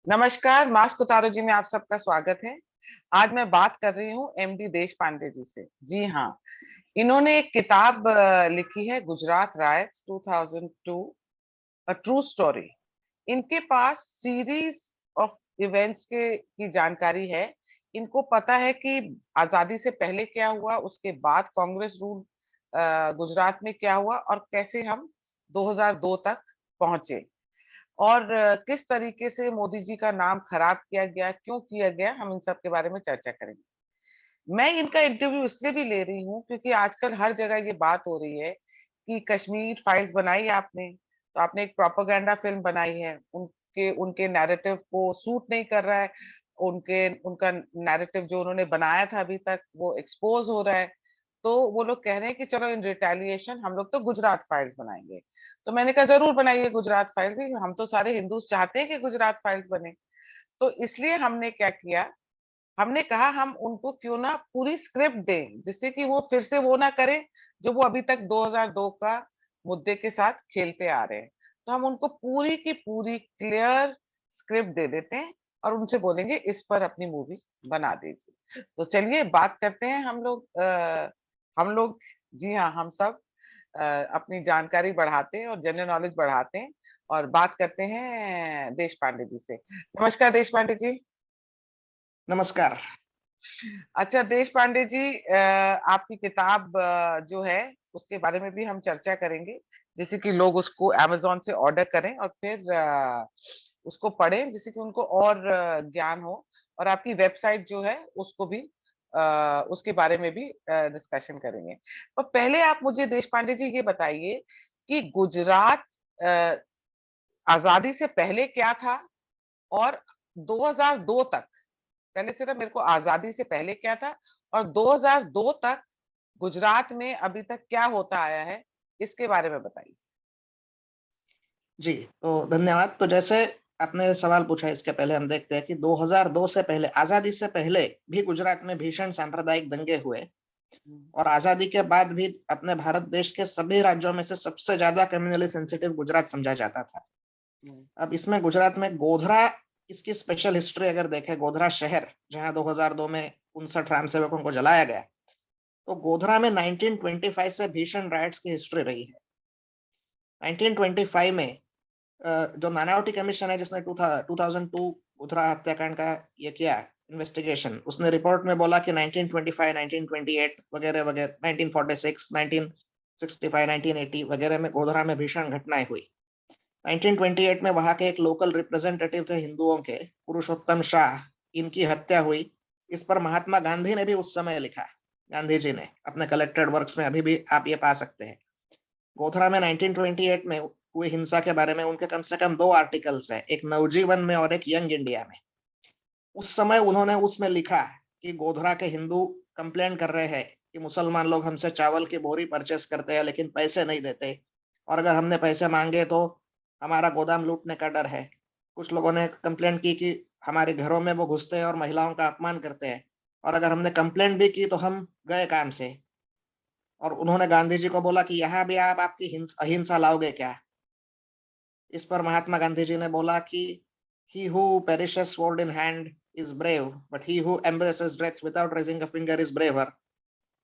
नमस्कार, मास्क उतारो जी में आप सबका स्वागत है। आज मैं बात कर रही हूँ एमडी देश पांडे जी से। जी हाँ, इन्होंने एक किताब लिखी है, Gujarat rights 2002 a true story. इनके पास सीरीज ऑफ इवेंट्स के की जानकारी है। इनको पता है कि आजादी से पहले क्या हुआ, उसके बाद कांग्रेस रूल गुजरात में क्या हुआ और कैसे हम 2002 तक पहुंचे, और किस तरीके से मोदी जी का नाम खराब किया गया, क्यों किया गया, हम इन सब के बारे में चर्चा करेंगे। मैं इनका इंटरव्यू इसलिए भी ले रही हूँ क्योंकि आजकल हर जगह ये बात हो रही है कि कश्मीर फाइल्स बनाई है आपने, तो आपने एक प्रोपेगेंडा फिल्म बनाई है, उनके उनके नैरेटिव को सूट नहीं कर रहा है, उनके उनका नैरेटिव जो उन्होंने बनाया था अभी तक वो एक्सपोज हो रहा है। तो वो लोग कह रहे हैं कि चलो इन रिटेलिएशन हम लोग तो गुजरात फाइल्स बनाएंगे। तो मैंने कहा जरूर बनाइए गुजरात फाइल्स भी, हम तो सारे हिंदूज चाहते हैं कि गुजरात फाइल्स बने। तो इसलिए हमने क्या किया, हमने कहा हम उनको क्यों ना पूरी स्क्रिप्ट दें, जिससे कि वो फिर से वो ना करें जो वो अभी तक 2002 का मुद्दे के साथ खेलते आ रहे हैं। तो हम उनको पूरी की पूरी क्लियर स्क्रिप्ट दे देते हैं और उनसे बोलेंगे इस पर अपनी मूवी बना दीजिए। तो चलिए बात करते हैं हम लोग जी हाँ, हम सब अपनी जानकारी बढ़ाते हैं और जनरल नॉलेज बढ़ाते हैं और बात करते हैं देश पांडे जी से। नमस्कार देश पांडे जी। नमस्कार। अच्छा देश पांडे जी, आपकी किताब जो है उसके बारे में भी हम चर्चा करेंगे, जिससे कि लोग उसको अमेज़न से ऑर्डर करें और फिर उसको पढ़ें, जिससे कि उनको और ज्ञान हो। और आपकी वेबसाइट जो है उसको भी उसके बारे में भी डिस्कशन करेंगे। पर पहले आप मुझे देश पांडे जी ये बताइए कि गुजरात अ, आज़ादी से पहले क्या था और 2002 तक, पहले सिर्फ मेरे को आजादी से पहले क्या था और 2002 तक गुजरात में अभी तक क्या होता आया है, इसके बारे में बताइए। जी, तो धन्यवाद। तो जैसे आपने सवाल पूछा, इसके पहले हम देखते हैं कि 2002 से पहले, आज़ादी से पहले भी गुजरात में भीषण सांप्रदायिक दंगे हुए हम्म, और आज़ादी के बाद भी अपने भारत देश के सभी राज्यों में से सबसे ज़्यादा कम्युनली सेंसिटिव गुजरात समझा जाता था। हम्म, अब इसमें गुजरात में गोधरा, इसकी स्पेशल हिस्ट्री अगर देखें, गोधरा शहर जहाँ 2002 में 59 राम सेवकों को जलाया गया, तो गोधरा में 1925 से भीषण राइट्स की हिस्ट्री रही है। 1925 में जो नानावटी कमीशन है जिसने 2002 गोधरा हत्याकांड का ये किया इन्वेस्टिगेशन, उसने रिपोर्ट में बोला कि 1925, 1928 वगैरह वगैरह, 1946, 1965, 1980 वगैरह में गोधरा में भीषण घटनाएं हुई। 1928 में वहां के एक लोकल रिप्रेजेंटेटिव थे हिंदुओं के, पुरुषोत्तम शाह, इनकी हत्या हुई। इस पर महात्मा गांधी ने भी उस समय लिखा, गांधी जी ने अपने कलेक्टेड वर्क्स में, अभी भी आप ये पा सकते हैं। गोधरा में 1928 में हुई हिंसा के बारे में उनके कम से कम 2 आर्टिकल्स हैं, एक नवजीवन में और एक यंग इंडिया में। उस समय उन्होंने उसमें लिखा कि गोधरा के हिंदू कंप्लेन कर रहे हैं कि मुसलमान लोग हमसे चावल की बोरी परचेस करते हैं लेकिन पैसे नहीं देते, और अगर हमने पैसे मांगे तो हमारा गोदाम लूटने का डर है। कुछ लोगों ने कंप्लेंट की कि हमारे घरों में वो घुसते हैं और महिलाओं का अपमान करते हैं, और अगर हमने कंप्लेंट भी की तो हम गए काम से। और उन्होंने गांधी जी को बोला कि यहाँ भी आप आपकी अहिंसा लाओगे क्या? इस पर महात्मा गांधी जी ने बोला कि he who perishes sword in hand is brave, but he who embraces death without raising a finger is braver,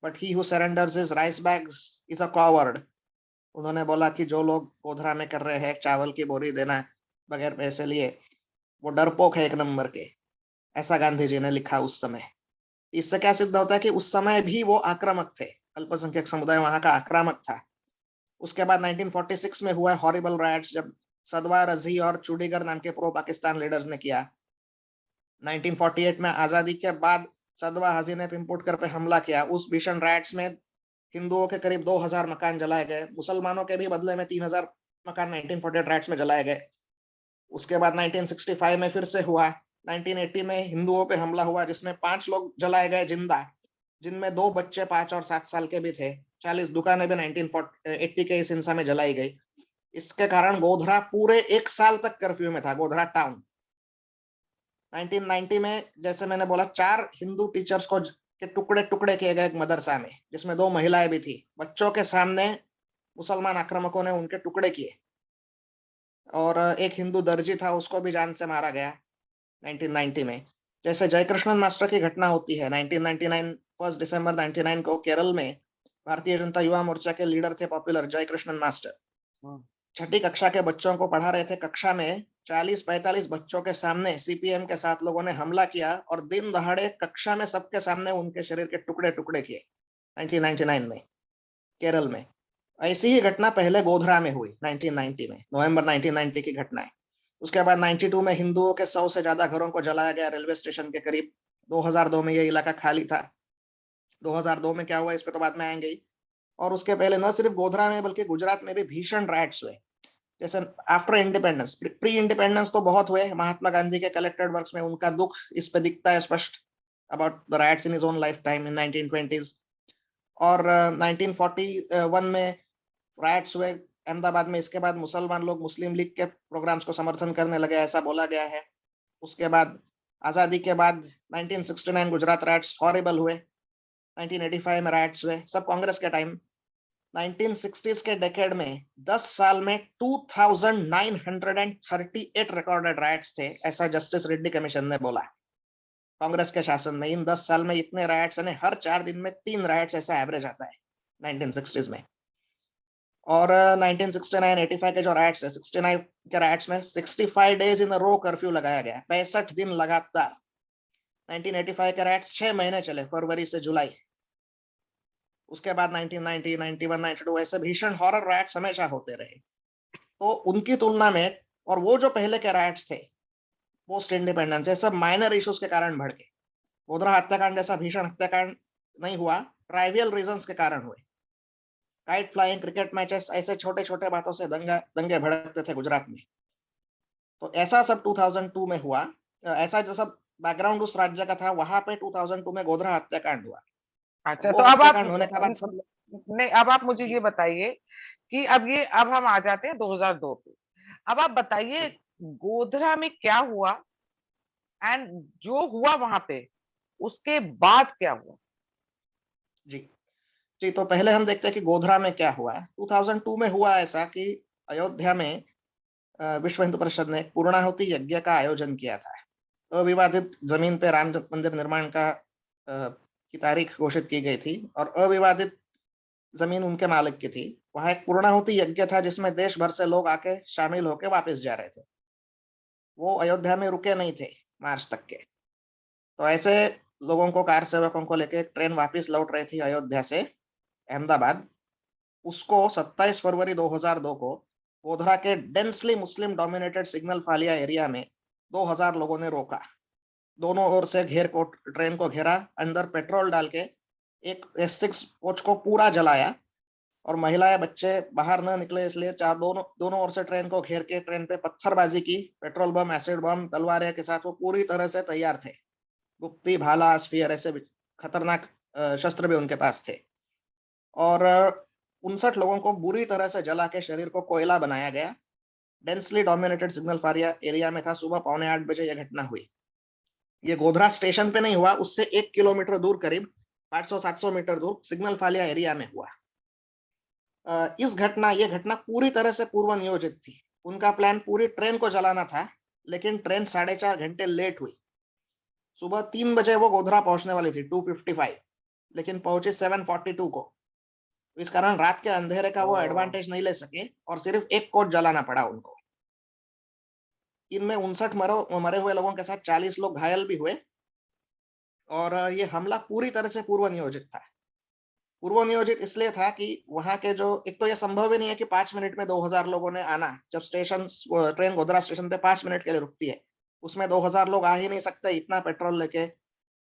but he who surrenders his rice bags is a coward. उन्होंने बोला कि जो लोग गोधरा में कर रहे हैं चावल की बोरी देना बगैर पैसे लिए, वो डरपोक है एक नंबर के। ऐसा गांधी जी ने लिखा उस समय। इससे क्या सिद्ध होता है कि उस समय भी वो आक्रामक थे, अल्पसंख्यक समुदाय वहां का आक्रामक था। उसके बाद 1946 में हुआ हॉरिबल राइट्स, जब सदवा रजी और चूड़ीगर नाम के प्रो पाकिस्तान लीडर्स ने किया। 1948 में आजादी के बाद सदवा हजी ने पिंपुटकर पे हमला किया। उस भीषण राइट्स में हिंदुओं के करीब 2000 मकान जलाए गए, मुसलमानों के भी बदले में 3000 मकान 1948 राइट्स में जलाए गए। उसके बाद 1965 में फिर से हुआ। 1980 में हिंदुओं पे हमला हुआ जिसमें 5 लोग जलाए गए जिंदा, जिनमें 2 बच्चे 5 और 7 साल के भी थे। 40 दुकानें भी 1980 के इस हिंसा में जलाई गई। इसके कारण गोधरा पूरे 1 साल तक कर्फ्यू में था, गोधरा टाउन। 1990 में जैसे मैंने बोला, 4 हिंदू टीचर्स को के टुकड़े टुकड़े किए गए एक मदरसा में, जिसमें 2 महिलाएं भी थी। बच्चों के सामने मुसलमान आक्रामकों ने उनके टुकड़े किए। और एक हिंदू दर्जी था, उसको भी जान से मारा गया। 1990 में। जैसे जयकृष्णन मास्टर की घटना होती है 1999, 1 दिसंबर 1999 को केरल में भारतीय जनता युवा मोर्चा के लीडर थे पॉपुलर जयकृष्णन मास्टर। छठी कक्षा के बच्चों को पढ़ा रहे थे, कक्षा में 40-45 बच्चों के सामने सीपीएम के साथ लोगों ने हमला किया और दिन दहाड़े कक्षा में सबके सामने उनके शरीर के टुकड़े टुकड़े किए 1999 में केरल में। ऐसी ही घटना पहले गोधरा में हुई 1990 में, नवंबर 1990 की घटना है। उसके बाद 92 में हिंदुओं के 100 से ज्यादा घरों को जलाया गया रेलवे स्टेशन के करीब। 2002 में ये इलाका खाली था। 2002 में क्या हुआ इस पे तो बाद में आएंगे। और उसके पहले न सिर्फ गोधरा में बल्कि गुजरात में भी भीषण राइट्स हुए। जैसे आफ्टर इंडिपेंडेंस, प्री इंडिपेंडेंस तो बहुत हुए, महात्मा गांधी के कलेक्टेड वर्क्स में उनका दुख इस पे दिखता है स्पष्ट, about the rights in his own life time in 1920s। और 1941 में राइट्स हुए अहमदाबाद में। इसके बाद मुसलमान लोग मुस्लिम लीग के प्रोग्राम्स को समर्थन करने लगे, ऐसा बोला गया है। उसके बाद आजादी के बाद 1969 गुजरात राइट्स हॉरिबल हुए। 1985 में राइट्स हुए, सब कांग्रेस के टाइम। 1960s के डेकेड में 10 साल में 2938 रिकॉर्डेड राइट्स थे, ऐसा जस्टिस रेड्डी कमीशन ने बोला। कांग्रेस के शासन में इन 10 साल में इतने राइट्स, यानी हर 4 दिन में 3 राइट्स ऐसा एवरेज आता है 1960s में। और 1969-85 के जो राइट्स है, 69 के राइट्स में 65 डेज इन रो कर्फ्यू लगाया गया, 65 दिन लगातार। 1985 के राइट्स 6 महीने चले, फरवरी से जुलाई। उसके बाद 1990, 91, 92 ऐसे भीषण हॉरर राइट्स हमेशा होते रहे। तो उनकी तुलना में और वो जो पहले के राइट्स थे पोस्ट इंडिपेंडेंस, ये सब माइनर इश्यूज के कारण बढ़ गए। गोधरा हत्याकांड जैसा भीषण हत्याकांड नहीं हुआ, ट्राइवियल रीजंस के कारण हुए। काइट फ्लाइंग, क्रिकेट मैचेस, ऐसे छोटे छोटे बातों से दंगे भड़कते थे गुजरात में। तो ऐसा सब 2002 में हुआ। ऐसा जो सब बैकग्राउंड उस राज्य का था, वहां पे 2002 में गोधरा हत्याकांड हुआ। अच्छा, वो तो अब आप हत्याकांड होने के बाद सब नहीं, अब आप मुझे ये बताइए कि अब हम आ जाते हैं 2002 पे। अब आप बताइए गोधरा में क्या हुआ एंड जो हुआ वहां पे उसके बाद क्या हुआ। जी जी, तो पहले हम देखते हैं कि गोधरा में क्या हुआ। 2002 में हुआ ऐसा कि अयोध्या में विश्व हिंदू परिषद ने पूर्णाहुति यज्ञ का आयोजन किया था। अविवादित जमीन पे राम मंदिर निर्माण की तारीख घोषित की गई थी और अविवादित जमीन उनके मालिक की थी। वहां एक पूर्णाहुति यज्ञ था जिसमें देश भर से लोग आके शामिल होके वापस जा रहे थे। वो अयोध्या में रुके नहीं थे मार्च तक के। तो ऐसे लोगों को, कार सेवकों को लेके ट्रेन वापस लौट रही थी अयोध्या से अहमदाबाद। उसको 27 फरवरी 2002 को गोधरा के densely Muslim dominated signal Falia area में 2000 लोगों ने रोका। दोनों ओर से घेर को, ट्रेन को घेरा, अंदर पेट्रोल डाल के एक S6 कोच को पूरा जलाया और महिलाएं बच्चे बाहर न निकले इसलिए दोनों ओर से ट्रेन को घेर के ट्रेन पे पत्थरबाजी की। पेट्रोल बम, एसिड बम, तलवारें के साथ वो पूरी तरह से तैयार थे। गुप्ती, भाला, स्फीयर, ऐसे खतरनाक शस्त्र भी उनके पास थे। और 59 लोगों को बुरी तरह से जला के शरीर को कोयला बनाया गया। Densely dominated signal Falia area में था। सुबह 7:45 बजे यह घटना हुई। ये गोधरा स्टेशन पे नहीं हुआ, उससे 1 किलोमीटर दूर, करीब 500-700 मीटर दूर सिग्नल फालिया एरिया में हुआ। ये घटना पूरी तरह से पूर्व नियोजित थी। उनका प्लान पूरी ट्रेन को जलाना था, लेकिन ट्रेन 4.5 घंटे लेट हुई। सुबह 3 बजे वो गोधरा पहुंचने वाली थी, 2:55, लेकिन पहुंची 7:42 को। इस कारण रात के अंधेरे का वो एडवांटेज नहीं ले सके और सिर्फ एक कोच जलाना पड़ा उनको। इनमें 59 मरे हुए लोगों के साथ 40 लोग घायल भी हुए। और ये हमला पूरी तरह से पूर्व नियोजित था। पूर्व नियोजित इसलिए था कि वहां के जो, एक तो ये संभव ही नहीं है कि 5 मिनट में 2000 लोगों ने आना। जब ट्रेन गोधरा स्टेशन पे 5 मिनट के लिए रुकती है, उसमें 2000 लोग आ ही नहीं सकते। इतना पेट्रोल लेके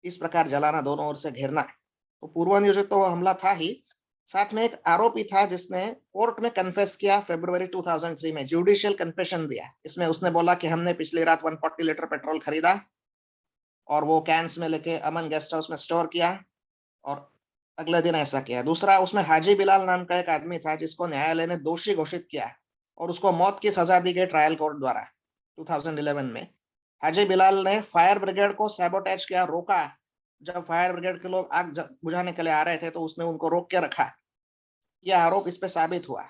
इस प्रकार जलाना, दोनों ओर से घेरना, तो पूर्व नियोजित तो हमला था ही। साथ में एक आरोपी था जिसने कोर्ट में कन्फेस किया फरवरी 2003 में, जुडिशियल कन्फेशन दिया। इसमें उसने बोला कि हमने पिछली रात 140 लीटर पेट्रोल खरीदा और वो कैंस में लेके अमन गेस्ट हाउस में स्टोर किया और अगले दिन ऐसा किया। दूसरा, उसमें हाजी बिलाल नाम का एक आदमी था जिसको न्यायालय ने दोषी घोषित किया और उसको मौत की सजा दी गई ट्रायल कोर्ट द्वारा 2011 में। हाजी बिलाल ने फायर ब्रिगेड को सैबोटेज किया, रोका। जब फायर ब्रिगेड के लोग आग बुझाने के लिए आ रहे थे तो उसने उनको रोक के रखा। यह आरोप इस पे साबित हुआ।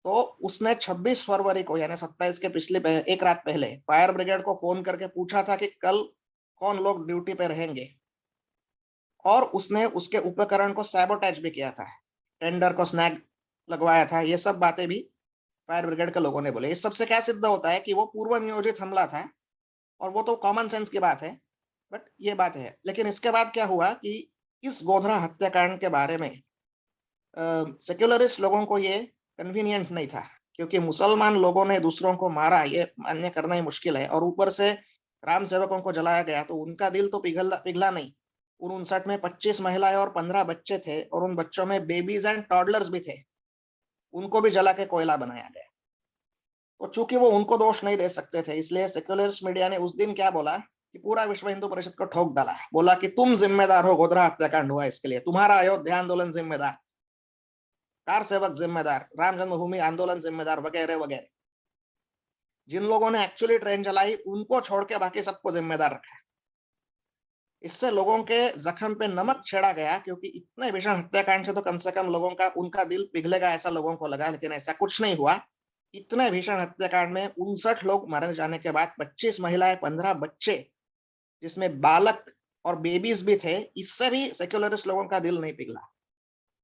तो उसने 26 फरवरी को यानी 27 के पिछले एक रात पहले फायर ब्रिगेड को फोन करके पूछा था कि कल कौन लोग ड्यूटी पे रहेंगे, और उसने उसके उपकरण को सैबोटेज भी किया था, टेंडर को स्नैग लगवाया था। ये सब बातें भी फायर ब्रिगेड के लोगों ने बोले। इस सबसे क्या सिद्ध होता है कि वो पूर्व नियोजित हमला था, और वो तो कॉमन सेंस की बात है, बट ये बात है। लेकिन इसके बाद क्या हुआ कि इस गोधरा हत्याकांड के बारे में सेक्युलरिस्ट लोगों को ये कन्वीनियंट नहीं था, क्योंकि मुसलमान लोगों ने दूसरों को मारा ये मान्य करना ही मुश्किल है, और ऊपर से राम सेवकों को जलाया गया, तो उनका दिल तो पिघला नहीं। उन 59 में 25 महिलाएं और 15 बच्चे थे, और उन बच्चों में बेबीज एंड टॉडलर्स भी थे, उनको भी जला के कोयला बनाया गया। तो चूंकि वो उनको दोष नहीं दे सकते थे, इसलिए सेक्युलरिस्ट मीडिया ने उस दिन क्या बोला कि पूरा विश्व हिंदू परिषद को ठोक डाला, बोला कि तुम जिम्मेदार हो, गोधरा हत्याकांड हुआ इसके लिए, तुम्हारा अयोध्या आंदोलन जिम्मेदार, कार सेवक जिम्मेदार, राम जन्मभूमि आंदोलन जिम्मेदार, वगैरह वगैरह। जिन लोगों ने एक्चुअली ट्रेन चलाई उनको छोड़ के बाकी सबको जिम्मेदार रखा। इससे लोगों के जख्म पे नमक छेड़ा गया, क्योंकि इतने भीषण हत्याकांड से तो कम से कम लोगों का उनका दिल पिघलेगा ऐसा लोगों को लगा, लेकिन ऐसा कुछ नहीं हुआ। इतने भीषण हत्याकांड में 59 लोग मारे जाने के बाद 25 महिलाएं, 15 बच्चे, जिसमें बालक और बेबीज भी थे, इससे भी सेक्युलरिस्ट लोगों का दिल नहीं पिघला।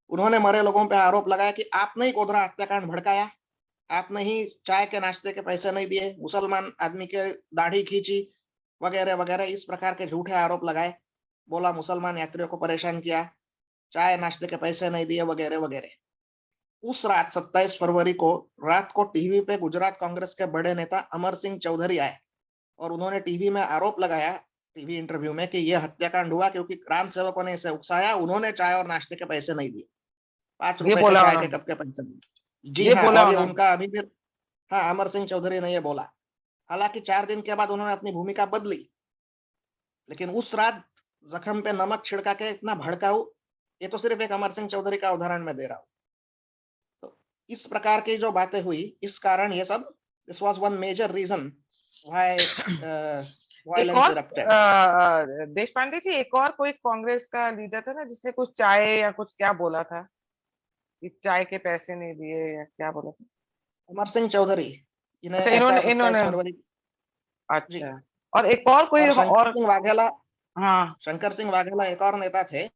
उन्होंने मरे लोगों पर आरोप लगाया कि आपने ही गोधरा हत्याकांड भड़काया, आपने ही चाय के नाश्ते के पैसे नहीं दिए, मुसलमान आदमी के दाढ़ी खींची, वगैरह वगैरह, इस प्रकार के झूठे आरोप लगाए। बोला मुसलमान यात्रियों को परेशान किया, चाय नाश्ते के पैसे नहीं दिए, वगैरह वगैरह। उस रात 27 फरवरी को रात को टीवी पे गुजरात कांग्रेस के बड़े नेता अमर सिंह चौधरी आए, और उन्होंने टीवी में आरोप लगाया, टीवी इंटरव्यू में, कि यह हत्याकांड हुआ क्योंकि राम सेवकों ने इसे उकसाया, उन्होंने चाय और नाश्ते के पैसे नहीं दिए, 5 ये रुपए के बोला चाय के उन्होंने, कप के पैसे दिए। जी ये हाँ, बोला और ये उन्होंने। उनका अभी भी, हाँ, अमर सिंह चौधरी ने ये बोला। हालांकि 4 दिन के बाद उन्होंने अपनी भूमिका बदली, लेकिन उस रात जख्म पे नमक छिड़का के इतना भड़काऊ, ये तो सिर्फ एक अमर सिंह चौधरी का उदाहरण मैं दे रहा हूँ। तो इस प्रकार की जो बातें हुई, इस कारण ये सब, this was one major reason why एक वायलेंस और इरप्टेड। देश पांडे जी, एक और कोई कांग्रेस का लीडर था ना जिसने कुछ चाय या कुछ क्या बोला था, कि चाय के पैसे नहीं दिए या क्या बोला था? अमर सिंह चौधरी, इन्हें अच्छा, ऐसा इन्होंने 27 इन्होंने फरवरी जी। अच्छा, और एक और कोई और शंकर और? सिंह वाघेला, हाँ। शंकर सिंह वाघेला एक और नेता थे।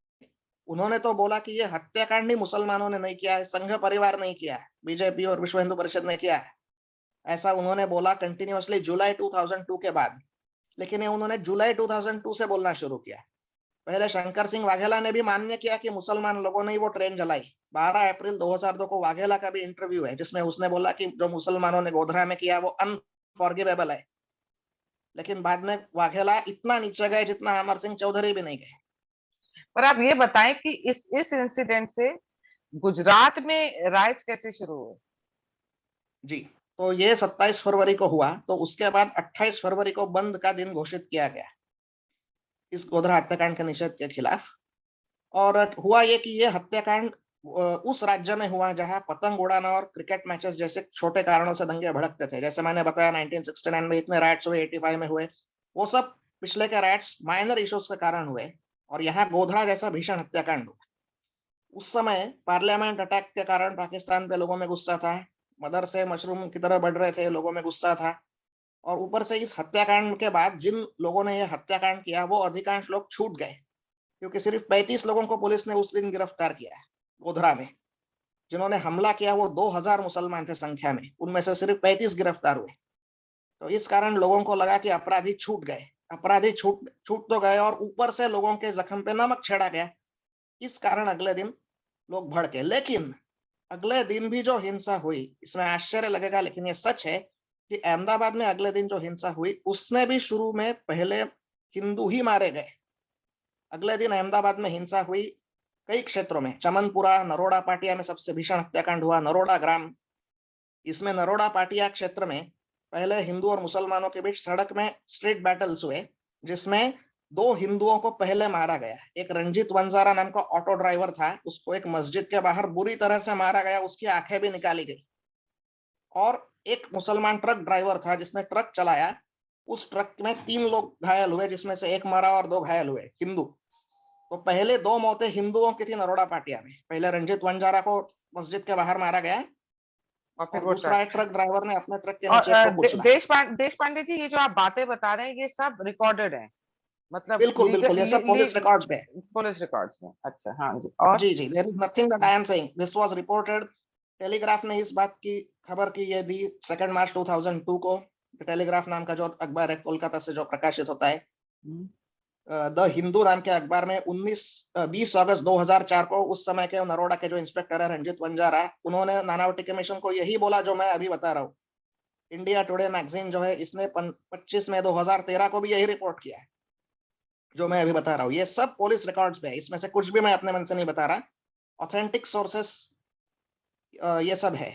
उन्होंने तो बोला कि ये हत्याकांड ही मुसलमानों ने नहीं किया है, संघ परिवार नहीं किया है, बीजेपी और विश्व हिंदू परिषद ने किया है, ऐसा उन्होंने बोला कंटिन्यूअसली जुलाई 2002 के बाद। लेकिन ये उन्होंने जुलाई 2002 से बोलना शुरू किया। पहले शंकर सिंह वाघेला ने भी मान्य किया कि मुसलमान लोगों ने ही वो ट्रेन जलाई। 12 अप्रैल 2002 को वाघेला का भी इंटरव्यू है, जिसमें उसने बोला कि जो मुसलमानों ने गोधरा में किया वो अनफॉरगिवेबल है। लेकिन बाद में वाघेला इतना नीचे गए जितना अमर सिंह चौधरी भी नहीं गए। पर आप ये बताएं कि इस इंसिडेंट से गुजरात में राइट्स कैसे शुरू हुए? जी, तो ये 27 फरवरी को हुआ, तो उसके बाद 28 फरवरी को बंद का दिन घोषित किया गया इस गोधरा हत्याकांड के निषेध के खिलाफ। और हुआ ये कि ये हत्याकांड उस राज्य में हुआ जहां पतंग उड़ाना और क्रिकेट मैचेस जैसे छोटे कारणों से दंगे भड़कते थे। जैसे मैंने बताया 1969 में इतने राइट्स हुए, 85 में हुए, वो सब पिछले के राइट्स माइनर इश्यूज के कारण हुए, और यहाँ गोधरा जैसा भीषण हत्याकांड हुआ। उस समय पार्लियामेंट अटैक के कारण पाकिस्तान पे लोगों में गुस्सा था, मदर से मशरूम की तरह बढ़ रहे थे, लोगों में गुस्सा था। और ऊपर से इस हत्याकांड के बाद जिन लोगों ने यह हत्याकांड किया वो अधिकांश लोग छूट गए, क्योंकि सिर्फ 35 लोगों को पुलिस ने उस दिन गिरफ्तार किया है गोधरा में। जिन्होंने हमला किया वो 2000 मुसलमान थे संख्या में, उनमें से सिर्फ 35 गिरफ्तार हुए। तो इस कारण लोगों को लगा कि अपराधी छूट गए, अपराधी छूट छूट तो गए, और ऊपर से लोगों के जख्म पे नमक छेड़ा गया। इस कारण अगले दिन लोग भड़के। लेकिन अगले दिन भी जो हिंसा हुई, इसमें आश्चर्य लगेगा लेकिन ये सच है कि अहमदाबाद में अगले दिन जो हिंसा हुई उसमें भी शुरू में पहले हिंदू ही मारे गए। अगले दिन अहमदाबाद में हिंसा हुई कई क्षेत्रों में, चमनपुरा, नरोड़ा पाटिया में सबसे भीषण हत्याकांड हुआ, नरोड़ा ग्राम। इसमें नरोड़ा पाटिया क्षेत्र में पहले हिंदू और मुसलमानों के बीच सड़क में स्ट्रीट बैटल्स हुए, जिसमें 2 हिंदुओं को पहले मारा गया। एक रंजीत वंजारा नाम का ऑटो ड्राइवर था, उसको एक मस्जिद के बाहर बुरी तरह से मारा गया, उसकी आंखें भी निकाली गई। और एक मुसलमान ट्रक ड्राइवर था जिसने ट्रक चलाया, उस ट्रक में 3 लोग घायल हुए, जिसमें से एक मरा और 2 घायल हुए, हिंदू। तो पहले 2 मौतें हिंदुओं की थी नरोड़ा पाटिया में। पहले रंजीत वंजारा को मस्जिद के बाहर मारा गया, और फिर और वो दूसरा ट्रक। ट्रक ड्राइवर ने अपने ट्रक के और नीचे एक को कुचला। देश पांडे जी, ये जो आप बातें बता रहे हैं ये सब रिकॉर्डेड है, मतलब बिल्कुल बिल्कुल, ये सब पुलिस रिकॉर्ड्स पे है। पुलिस रिकॉर्ड्स में। अच्छा, हाँ जी। और जी जी, there is nothing that I am saying, this was reported. Telegraph ने इस बात की खबर की ये दी 2 मार्च 2002 को। टेलीग्राफ नाम का जो अखबार है कोलकाता से जो प्रकाशित होता है, हम्म, द हिंदू नाम के अखबार में 20 अगस्त 2004 को उस समय के नरोडा के जो इंस्पेक्टर है रंजीत वंजारा, उन्होंने नानावटी कमीशन को यही बोला जो मैं अभी बता रहा हूँ। इंडिया टुडे मैगजीन जो है इसने 25 मई 2013 को भी यही रिपोर्ट किया है जो मैं अभी बता रहा हूँ। ये सब पुलिस रिकॉर्ड्स पे है, इसमें से कुछ भी मैं अपने मन से नहीं बता रहा, ऑथेंटिक सोर्सेस ये सब है।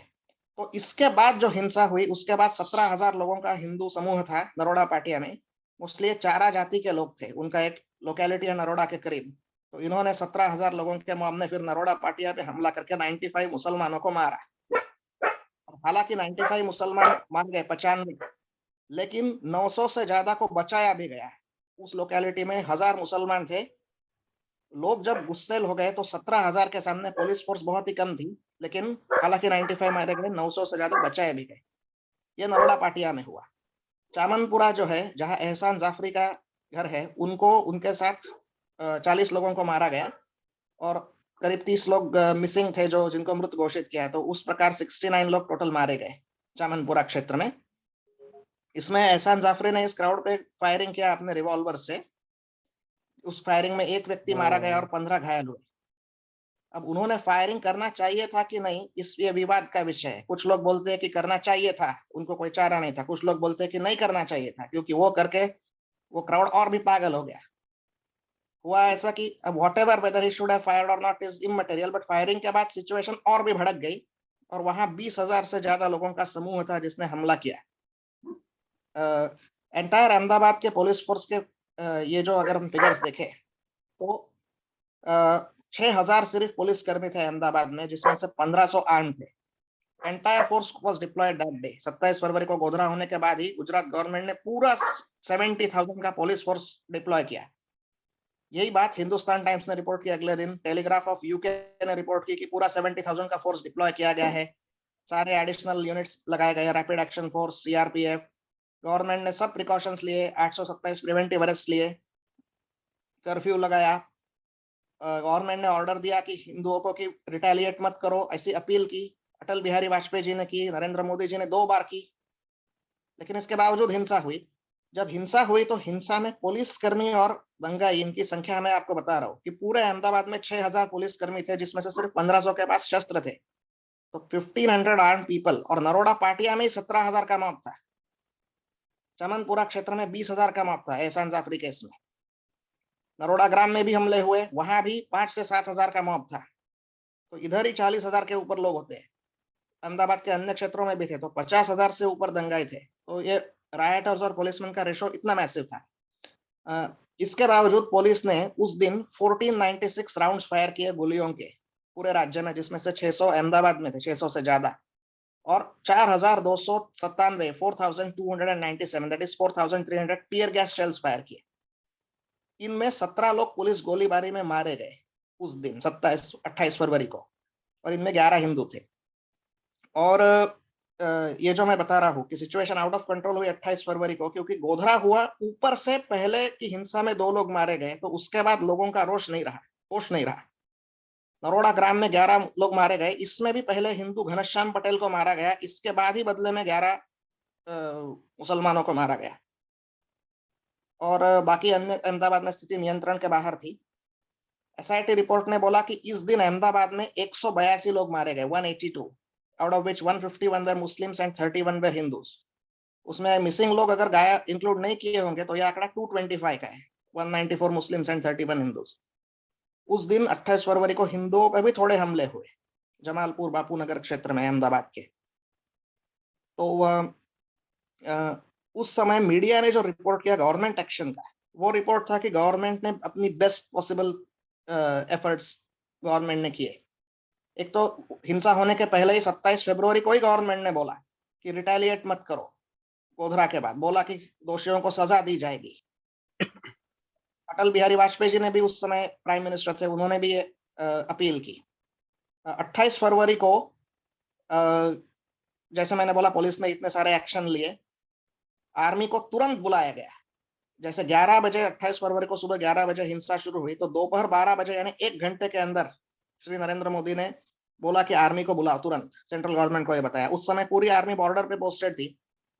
तो इसके बाद जो हिंसा हुई उसके बाद 17,000 लोगों का हिंदू समूह था नरोडा पाटिया में। मोस्टली चारा जाति के लोग थे, उनका एक लोकेलिटी है नरोडा के करीब। तो इन्होंने 17,000 लोगों के मोब में फिर नरोडा पाटिया पे हमला करके 95 मुसलमानों को मारा। हालांकि 95 मुसलमान मार गए, 95, लेकिन 900 से ज्यादा को बचाया भी गया। उस लोकेलिटी में 1000 मुसलमान थे। लोग जब गुस्सेल हो गए तो 17,000 के सामने पुलिस फोर्स बहुत ही कम थी, लेकिन हालांकि 95 मारे गए, 900 से ज्यादा बचाए भी गए। ये नरोडा पाटिया में हुआ। चामनपुरा जो है जहां एहसान जाफरी का घर है, उनको उनके साथ 40 लोगों को मारा गया और करीब 30 लोग मिसिंग थे जो जिनको मृत घोषित किया। तो उस प्रकार 69 लोग टोटल मारे गए चामनपुरा क्षेत्र में। इसमें एहसान जाफरी ने इस क्राउड पे फायरिंग किया अपने रिवॉल्वर से। उस फायरिंग में एक व्यक्ति मारा गया और 15 घायल हुए। अब उन्होंने फायरिंग करना चाहिए था कि नहीं, इस ये विवाद का विषय है। कुछ लोग बोलते हैं कि करना चाहिए था, उनको कोई चारा नहीं था। कुछ लोग बोलते हैं कि नहीं करना चाहिए था, क्योंकि वो करके वो क्राउड और भी पागल हो गया। हुआ ऐसा कि अब whatever whether he should have fired और not is immaterial, but firing के बाद सिचुएशन और भी भड़क गई और वहां 20,000 से ज्यादा लोगों का समूह था जिसने हमला किया। एंटायर अहमदाबाद के पुलिस फोर्स के ये जो अगर हम फिगर्स देखें तो 6,000 सिर्फ पुलिस कर्मी थे अहमदाबाद में, जिसमें से 1,500 आर्म थे। Entire force was deployed that day. 27 फरवरी को गोधरा होने के बाद ही गुजरात गवर्नमेंट ने पूरा 70,000 का पुलिस फोर्स डिप्लॉय किया। यही बात हिंदुस्तान टाइम्स ने रिपोर्ट की अगले दिन। टेलीग्राफ ऑफ यूके ने रिपोर्ट की कि पूरा 70,000 का फोर्स डिप्लॉय किया गया है। सारे एडिशनल यूनिट्स लगाए गए, rapid action force, CRPF. Government ने सब प्रिकॉशंस लिए, 827 प्रिवेंटिव अरेस्ट लिए, कर्फ्यू लगाया। गवर्नमेंट ने ऑर्डर दिया कि हिंदुओं को कि रिटेलिएट मत करो, ऐसी अपील की। अटल बिहारी वाजपेयी जी ने की, नरेंद्र मोदी जी ने 2 बार की, लेकिन इसके बावजूद हिंसा हुई। जब हिंसा हुई तो हिंसा में पुलिस कर्मी और दंगाई, इनकी संख्या मैं आपको बता रहा हूँ कि पूरे अहमदाबाद में 6,000 पुलिस कर्मी थे, जिसमें से सिर्फ 1,500 के पास शस्त्र थे। तो 1,500 आर्म पीपल। और नरोडा पाटिया में 17,000 का मॉब था। चमनपुरा क्षेत्र में 20,000 का मॉब था एहसान जाफरी केस में। नरोडा ग्राम में भी हमले हुए, वहां भी 5 से 7,000 का मॉब था। तो इधर ही 40,000 के ऊपर लोग होते हैं। अहमदाबाद के अन्य क्षेत्रों में भी थे, तो 50,000 से ऊपर दंगाई थे। तो ये रायटर्स और पुलिसमैन का रेशो इतना मैसिव था। इसके बावजूद पुलिस ने उस दिन 1496 राउंड्स फायर किए गोलियों के पूरे राज्य में, जिसमें से 600 अहमदाबाद में थे, 600 से ज्यादा। और 4,297 4,297 that is 4,300 tear gas shells fire किए। इनमें 17 लोग पुलिस गोलीबारी में मारे गए उस दिन 28 फरवरी को, और इनमें 11 हिंदू थे। और ये जो मैं बता रहा हूँ कि सिचुएशन आउट ऑफ कंट्रोल हुई 28 फरवरी को, क्योंकि गोधरा हुआ ऊपर से पहले की हिंसा में 2 लोग मारे गए, तो उसके बाद लोगों का रोष नहीं रहा, होश नहीं रहा। नरोडा ग्राम में 11 लोग मारे गए, इसमें भी पहले हिंदू घनश्याम पटेल को मारा गया, इसके बाद ही बदले में 11 मुसलमानों को मारा गया। और बाकी अन्य अहमदाबाद में स्थिति नियंत्रण के बाहर थी। एसआईटी रिपोर्ट ने बोला कि इस दिन अहमदाबाद में 182 लोग मारे गए, 182, out of which 151 were Muslims and 31 were Hindus. उसमें मिसिंग लोग अगर गाया इंक्लूड नहीं किए होंगे तो यह आंकड़ा 225 का है, 194 मुस्लिम्स एंड 31 हिंदूज। उस दिन 28 फरवरी को हिंदुओं पर भी थोड़े हमले हुए जमालपुर बापू नगर क्षेत्र में अहमदाबाद के। तो उस समय मीडिया ने जो रिपोर्ट किया गवर्नमेंट एक्शन का, वो रिपोर्ट था कि गवर्नमेंट ने अपनी बेस्ट पॉसिबल एफर्ट्स गवर्नमेंट ने किए। एक तो हिंसा होने के पहले ही 27 फरवरी को ही गवर्नमेंट ने बोला कि रिटेलिएट मत करो। गोधरा के बाद बोला कि दोषियों को सजा दी जाएगी। अटल बिहारी वाजपेयी जी ने भी उस समय प्राइम मिनिस्टर थे, उन्होंने भी ये अपील की। 28 फरवरी को जैसे मैंने बोला पुलिस ने इतने सारे एक्शन लिए, आर्मी को तुरंत बुलाया गया। जैसे 11 बजे 28 फरवरी को सुबह 11 बजे हिंसा शुरू हुई, तो दोपहर 12 बजे यानी 1 घंटे के अंदर श्री नरेंद्र मोदी ने बोला कि आर्मी को बुलाओ तुरंत। सेंट्रल गवर्नमेंट को यह बताया। उस समय पूरी आर्मी बॉर्डर पे पोस्टेड थी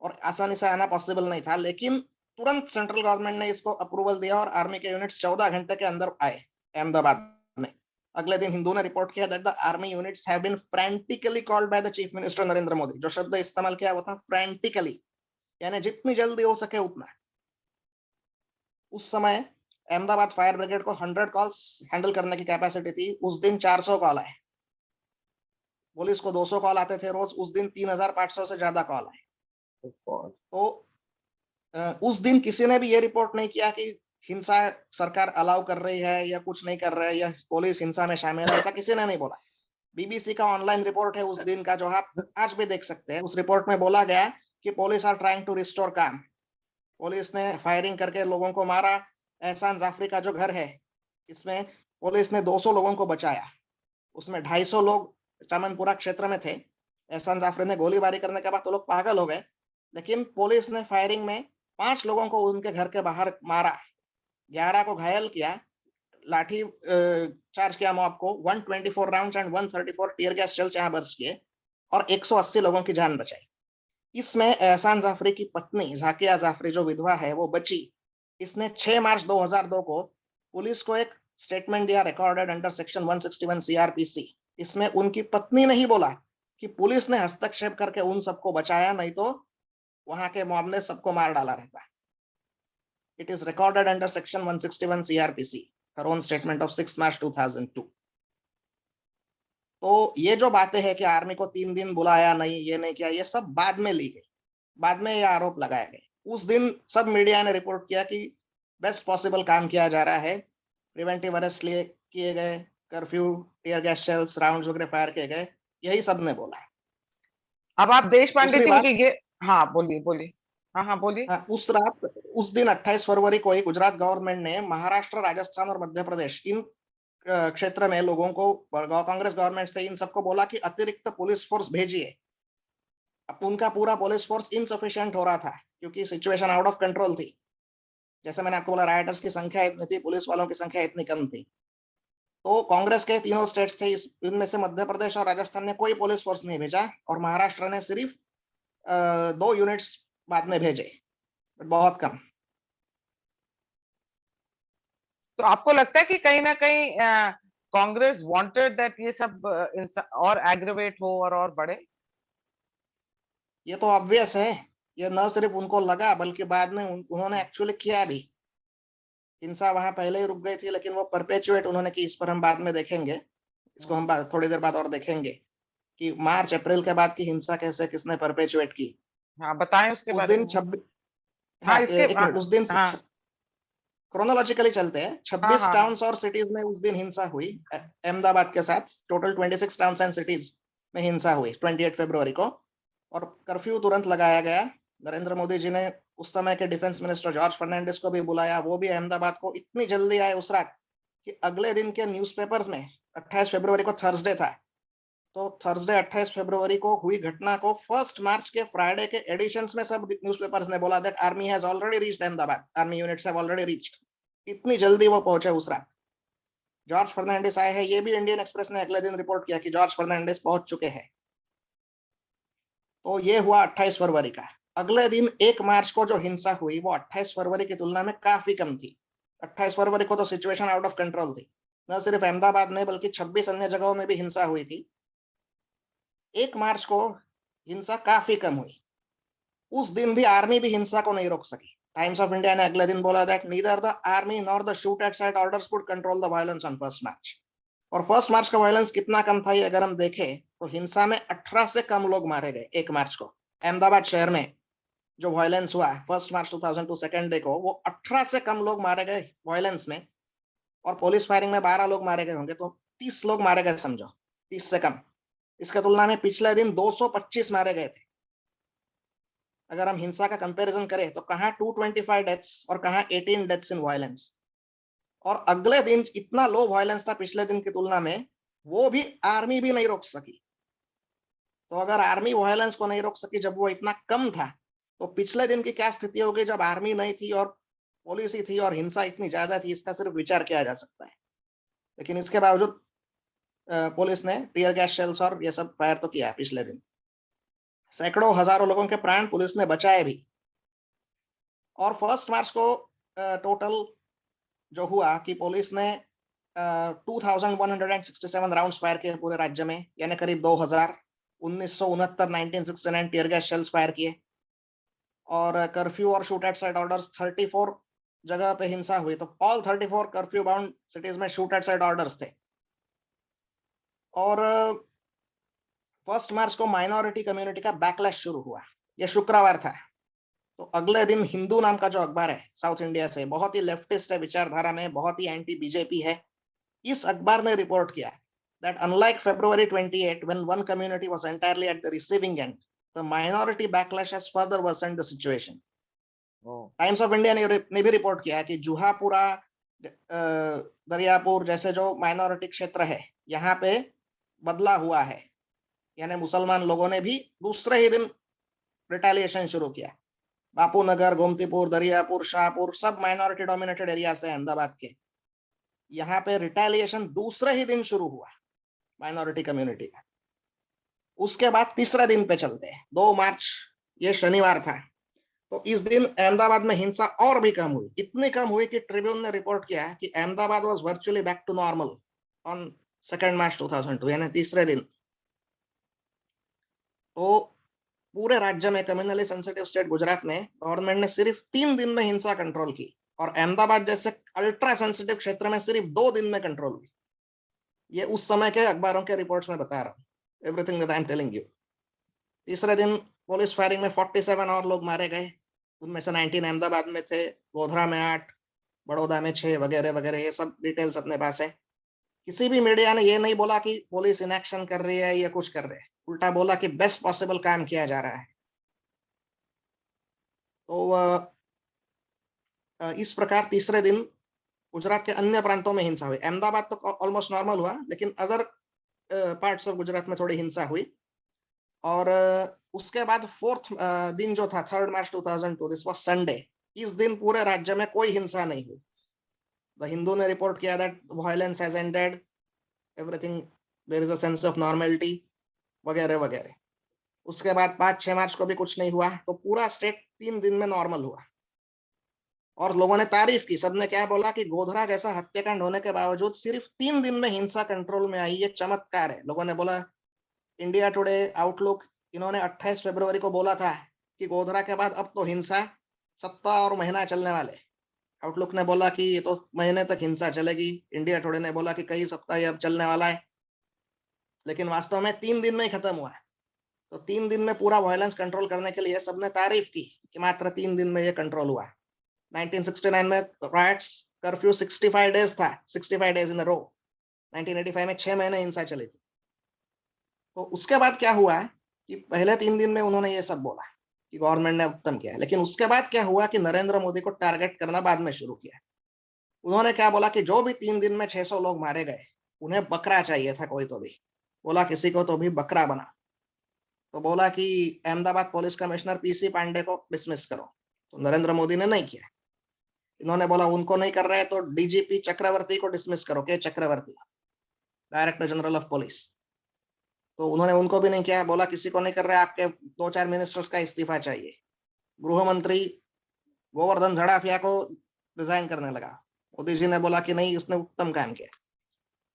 और आसानी से आना पॉसिबल नहीं था, लेकिन तुरंत सेंट्रल गवर्नमेंट ने इसको अप्रूवल दिया और आर्मी के यूनिट्स 14 घंटे के अंदर आए अहमदाबाद में। अगले दिन हिंदू ने रिपोर्ट किया that the army units have been frantically called by the chief minister Narendra Modi. जो शब्द इस्तेमाल किया वो था फ्रैंटिकली, यानी जितनी जल्दी हो सके उतना। उस समय अहमदाबाद फायर ब्रिगेड को 100 कॉल्स हैंडल करने की कैपेसिटी थी। उस दिन 400 कॉल आए। पुलिस को 200 कॉल आते थे रोज, उस दिन 3500 से ज्यादा कॉल आए। तो उस दिन किसी ने भी ये रिपोर्ट नहीं किया कि हिंसा सरकार अलाउ कर रही है या कुछ नहीं कर रहा है या पुलिस हिंसा में शामिल है, ऐसा किसी ने नहीं बोला। बीबीसी का ऑनलाइन रिपोर्ट है उस दिन का, जो आप आज भी देख सकते हैं। उस रिपोर्ट में बोला गया कि police are trying to restore calm. Police ने फायरिंग करके लोगों को मारा। एहसान जाफरी का जो घर है, इसमें पुलिस ने 200 लोगों को बचाया। उसमें 250 लोग चामनपुरा क्षेत्र में थे। एहसान जाफरी ने गोलीबारी करने के बाद तो लोग पागल हो गए, लेकिन पुलिस ने फायरिंग में 5 लोगों को उनके घर के बाहर मारा, 11 को घायल किया, लाठी चार्ज किया मॉब को, 124 rounds and 134 tear gas shells यहां बर्स्ट किए और 180 लोगों की जान बचाई। इसमें एहसान जाफरी की पत्नी जाकिया जाफरी जो विधवा है वो बची। इसने 6 मार्च 2002 को पुलिस को एक स्टेटमेंट दिया रिकॉर्डेड अंडर सेक्शन 161 सीआरपीसी। इसमें उनकी पत्नी ने ही बोला कि पुलिस ने हस्तक्षेप करके उन सबको बचाया, नहीं तो वहां के मॉब ने सबको मार डाला रहता। It is recorded under section 161 CrPC, her own statement of 6 मार्च 2002। तो ये जो बातें हैं कि आर्मी को 3 दिन बुलाया नहीं, ये नहीं किया, ये सब बाद में ली गई, बाद में ये आरोप लगाए गए। उस दिन सब मीडिया ने रिपोर्ट किया कि बेस्ट पॉसिबल काम किया जा रहा है, प्रिवेंटिव अरेस्ट लिए किए गए, curfew, tear gas shells, rounds वगैरह फायर किए गए, यही सब ने बोला। अब आप देश पांडे दूसरी जी बात, मुझे ये, हाँ बोलिए बोलिए, हाँ बोलिए। हाँ, उस रात, उस दिन 28 फरवरी को ही गुजरात गवर्नमेंट ने महाराष्ट्र, राजस्थान और मध्य प्रदेश इन क्षेत्र में लोगों को, कांग्रेस गवर्नमेंट से इन सबको बोला कि अतिरिक्त पुलिस फोर्स भेजिए। अब उनका पूरा पुलिस फोर्स इनसफिशिएंट हो रहा था क्योंकि सिचुएशन आउट ऑफ कंट्रोल थी। जैसे मैंने आपको बोला, राइटर्स की संख्या इतनी थी, पुलिस वालों की संख्या इतनी कम थी। तो कांग्रेस के तीनों स्टेट्स थे, इनमें से मध्य प्रदेश और राजस्थान ने कोई पुलिस फोर्स नहीं भेजा और महाराष्ट्र ने सिर्फ 2 यूनिट्स बाद में भेजे, बहुत कम। तो आपको लगता है कि कहीं ना कहीं कांग्रेस वांटेड दैट ये सब और एग्रेवेट हो और बढ़े? ये तो ऑब्वियस है। ये न सिर्फ उनको लगा बल्कि बाद में उन्होंने एक्चुअली किया भी। हिंसा वहां पहले ही रुक गई थी, लेकिन वो परपेचुएट उन्होंने की। इस पर हम बाद में देखेंगे, इसको हम थोड़ी देर बाद और देखेंगे कि मार्च अप्रैल के बाद की हिंसा कैसे किसने परपेचुएट की। हाँ बताएं उसके उस बारे दिन में। 26, हाँ हाँ इसके एक मिनट, उस दिन हाँ क्रोनोलॉजिकली चलते हैं। हाँ 26 हाँ हाँ। टाउन्स और सिटीज में उस दिन हिंसा हुई अहमदाबाद के साथ। टोटल 26 टाउन्स एंड सिटीज में हिंसा हुई 28 फरवरी को और कर्फ्यू तुरंत लगाया गया। नरेंद्र मोदी जी ने उस समय के डिफेंस मिनिस्टर जॉर्ज फर्नांडिस को भी बुलाया। वो भी अहमदाबाद को इतनी जल्दी आए उस रात कि अगले दिन के न्यूज़पेपर्स में, 28 फरवरी को थर्सडे था, तो थर्सडे 28 फरवरी को हुई घटना को 1 मार्च के फ्राइडे के एडिशंस में सब न्यूज़पेपर्स ने बोला that army has already reached Ahmedabad, army units have already reached. इतनी जल्दी वो पहुंचे उस रात। जॉर्ज फर्नांडिस आए हैं, ये भी इंडियन एक्सप्रेस ने अगले दिन रिपोर्ट किया कि जॉर्ज फर्नांडिस पहुंच चुके हैं। तो ये हुआ 28 फरवरी का। अगले दिन 1 मार्च को जो हिंसा हुई वो 28 फरवरी की तुलना में काफी कम थी। 28 फरवरी को तो सिचुएशन आउट ऑफ कंट्रोल थी, न सिर्फ अहमदाबाद में बल्कि 26 अन्य जगहों में भी हिंसा हुई थी। 1 मार्च को हिंसा काफी कम हुई। उस दिन भी आर्मी भी हिंसा को नहीं रोक सकी। टाइम्स ऑफ इंडिया ने अगले दिन बोला that neither the army nor the shoot at site orders could control the violence on 1 मार्च। और 1 मार्च का वायलेंस कितना कम था, ये अगर हम देखें तो हिंसा में 18 से कम लोग मारे गए 1 मार्च को। अहमदाबाद शहर में जो वायलेंस हुआ 1 मार्च 2002 सेकेंड डे को, वो 18 से कम लोग मारे गए वायलेंस में। और पुलिस फायरिंग में 12 लोग मारे गए होंगे, तो 30 लोग मारे गए समझो, 30 से कम। इसके तुलना में पिछले दिन 225 मारे गए थे। अगर हम हिंसा का कंपैरिजन करें तो कहां 225 डेथ्स और कहां 18 डेथ्स इन वायलेंस। और अगले दिन इतना लो वायलेंस था पिछले दिन की तुलना में, वो भी आर्मी भी नहीं रोक सकी। तो अगर आर्मी वायलेंस को नहीं रोक सकी जब वो इतना कम था, तो पिछले दिन की क्या स्थिति होगी जब आर्मी नहीं थी और पुलिस ही थी और हिंसा इतनी ज्यादा थी, इसका सिर्फ विचार किया जा सकता है। लेकिन इसके बावजूद पुलिस ने टीयर गैस शेल्स और ये सब फायर तो किया पिछले दिन। सैकड़ों हजारों लोगों के प्राण पुलिस ने बचाए भी। और 1 मार्च को टोटल जो हुआ कि पुलिस ने 2167 राउंड्स फायर किए पूरे राज्य में, यानी करीब 2000। 1969 टीयर गैस शेल्स फायर किए। और कर्फ्यू और शूट एट साइड ऑर्डर्स 34 जगह पे हिंसा हुई। तो ऑल 34 कर्फ्यू बाउंड सिटीज में शूट एट साइड ऑर्डर्स थे। और 1 मार्च को माइनॉरिटी कम्युनिटी का बैकलैश शुरू हुआ। यह शुक्रवार था। तो अगले दिन हिंदू नाम का जो अखबार है साउथ इंडिया से, बहुत ही लेफ्टिस्ट है विचारधारा में, बहुत ही एंटी बीजेपी है, इस अखबार ने रिपोर्ट किया that unlike February 28 when one community was entirely at the receiving end, the minority backlash has further worsened the situation. Times of India ने भी रिपोर्ट किया कि जुहापुरा, दरियापुर जैसे जो माइनॉरिटी क्षेत्र है, यहाँ पे बदला हुआ है। यानी मुसलमान लोगों ने भी दूसरे ही दिन रिटेलिएशन शुरू किया। बापू नगर, गोमतीपुर, दरियापुर, शाहपुर सब माइनॉरिटी डोमिनेटेड एरियाज है अहमदाबाद के। यहाँ पे रिटेलिएशन दूसरे ही दिन शुरू हुआ माइनॉरिटी कम्युनिटी का। उसके बाद तीसरा दिन पे चलते हैं, 2 मार्च, ये शनिवार था। तो इस दिन अहमदाबाद में हिंसा और भी कम हुई। इतनी कम हुई कि ट्रिब्यून ने रिपोर्ट किया कि Ahmedabad was virtually back to normal on 2 March 2002, यानी तीसरे दिन। तो पूरे राज्य में, कम्युनली सेंसिटिव स्टेट गुजरात में, गवर्नमेंट ने सिर्फ 3 दिन में हिंसा कंट्रोल की। और अहमदाबाद जैसे अल्ट्रा सेंसिटिव क्षेत्र में सिर्फ 2 दिन में कंट्रोल हुई। ये उस समय के अखबारों के रिपोर्ट्स में बता रहा हूँ, everything that I am telling you. तीसरे दिन पुलिस फायरिंग में 47 और लोग मारे गए। उनमें से 19 अहमदाबाद में थे, गोधरा में 8, बड़ौदा में 6 वगैरह वगैरह। ये सब डिटेल्स अपने पास है। किसी भी मीडिया ने ये नहीं बोला कि पुलिस इनएक्शन कर रही है या कुछ कर रहे हैं। उल्टा बोला कि बेस्ट पॉसिबल काम किया जा रहा है। तो इस प्रकार तीसरे दिन गुजरात के अन्य प्रांतों में हिंसा हुई। अहमदाबाद तो ऑलमोस्ट नॉर्मल हुआ, लेकिन अदर पार्ट्स ऑफ गुजरात में थोड़ी हिंसा हुई। और उसके बाद 4th दिन जो था, 3 मार्च 2002, दिस वाज संडे। इस दिन पूरे राज्य में कोई हिंसा नहीं हुई। द हिंदू ने रिपोर्ट किया that violence has ended, everything, there is a sense of normality वगैरह वगैरह। उसके बाद 5-6 मार्च को भी कुछ नहीं हुआ। तो पूरा स्टेट 3 दिन में नॉर्मल हुआ। और लोगों ने तारीफ की। सबने क्या बोला कि गोधरा जैसा हत्याकांड होने के बावजूद सिर्फ 3 दिन में हिंसा कंट्रोल में आई, ये चमत्कार है। लोगों ने बोला। इंडिया टुडे, आउटलुक, इन्होंने 28 फरवरी को बोला था कि गोधरा के बाद अब तो हिंसा सप्ताह और महीना चलने वाले। आउटलुक ने बोला कि ये तो महीने तक हिंसा चलेगी। इंडिया टुडे ने बोला कि कई सप्ताह ये अब चलने वाला है। लेकिन वास्तव में 3 दिन में ही खत्म हुआ। तो 3 दिन में पूरा वायलेंस कंट्रोल करने के लिए सबने तारीफ की कि मात्र 3 दिन में ये कंट्रोल हुआ। 1969 में राइट्स, कर्फ्यू 65 डेज था, 65 डेज इन अ रो। 1985 में 6 महीने हिंसा चली थी। तो उसके बाद क्या हुआ कि पहले 3 दिन में उन्होंने ये सब बोला कि गवर्नमेंट ने उत्तम किया। लेकिन उसके बाद क्या हुआ कि नरेंद्र मोदी को टारगेट करना बाद में शुरू किया। उन्होंने क्या बोला कि जो भी 3 दिन में 600 लोग मारे गए, उन्हें बकरा चाहिए था कोई तो भी। बोला किसी को तो भी बकरा बना। तो बोला कि Ahmedabad police commissioner PC Pandey को डिसमिस करो। तो नरेंद्र मोदी ने नहीं किया। इन्होंने बोला उनको नहीं कर रहे तो डीजीपी चक्रवर्ती को डिसमिस करो, के चक्रवर्ती, डायरेक्टर जनरल ऑफ पुलिस। तो उन्होंने उनको भी नहीं किया। बोला किसी को नहीं कर रहे, आपके 2-4 मिनिस्टर्स का इस्तीफा चाहिए। गृह मंत्री गोवर्धन झड़ाफिया को रिजाइन करने लगा। मोदी जी ने बोला कि नहीं, इसने उत्तम काम किया।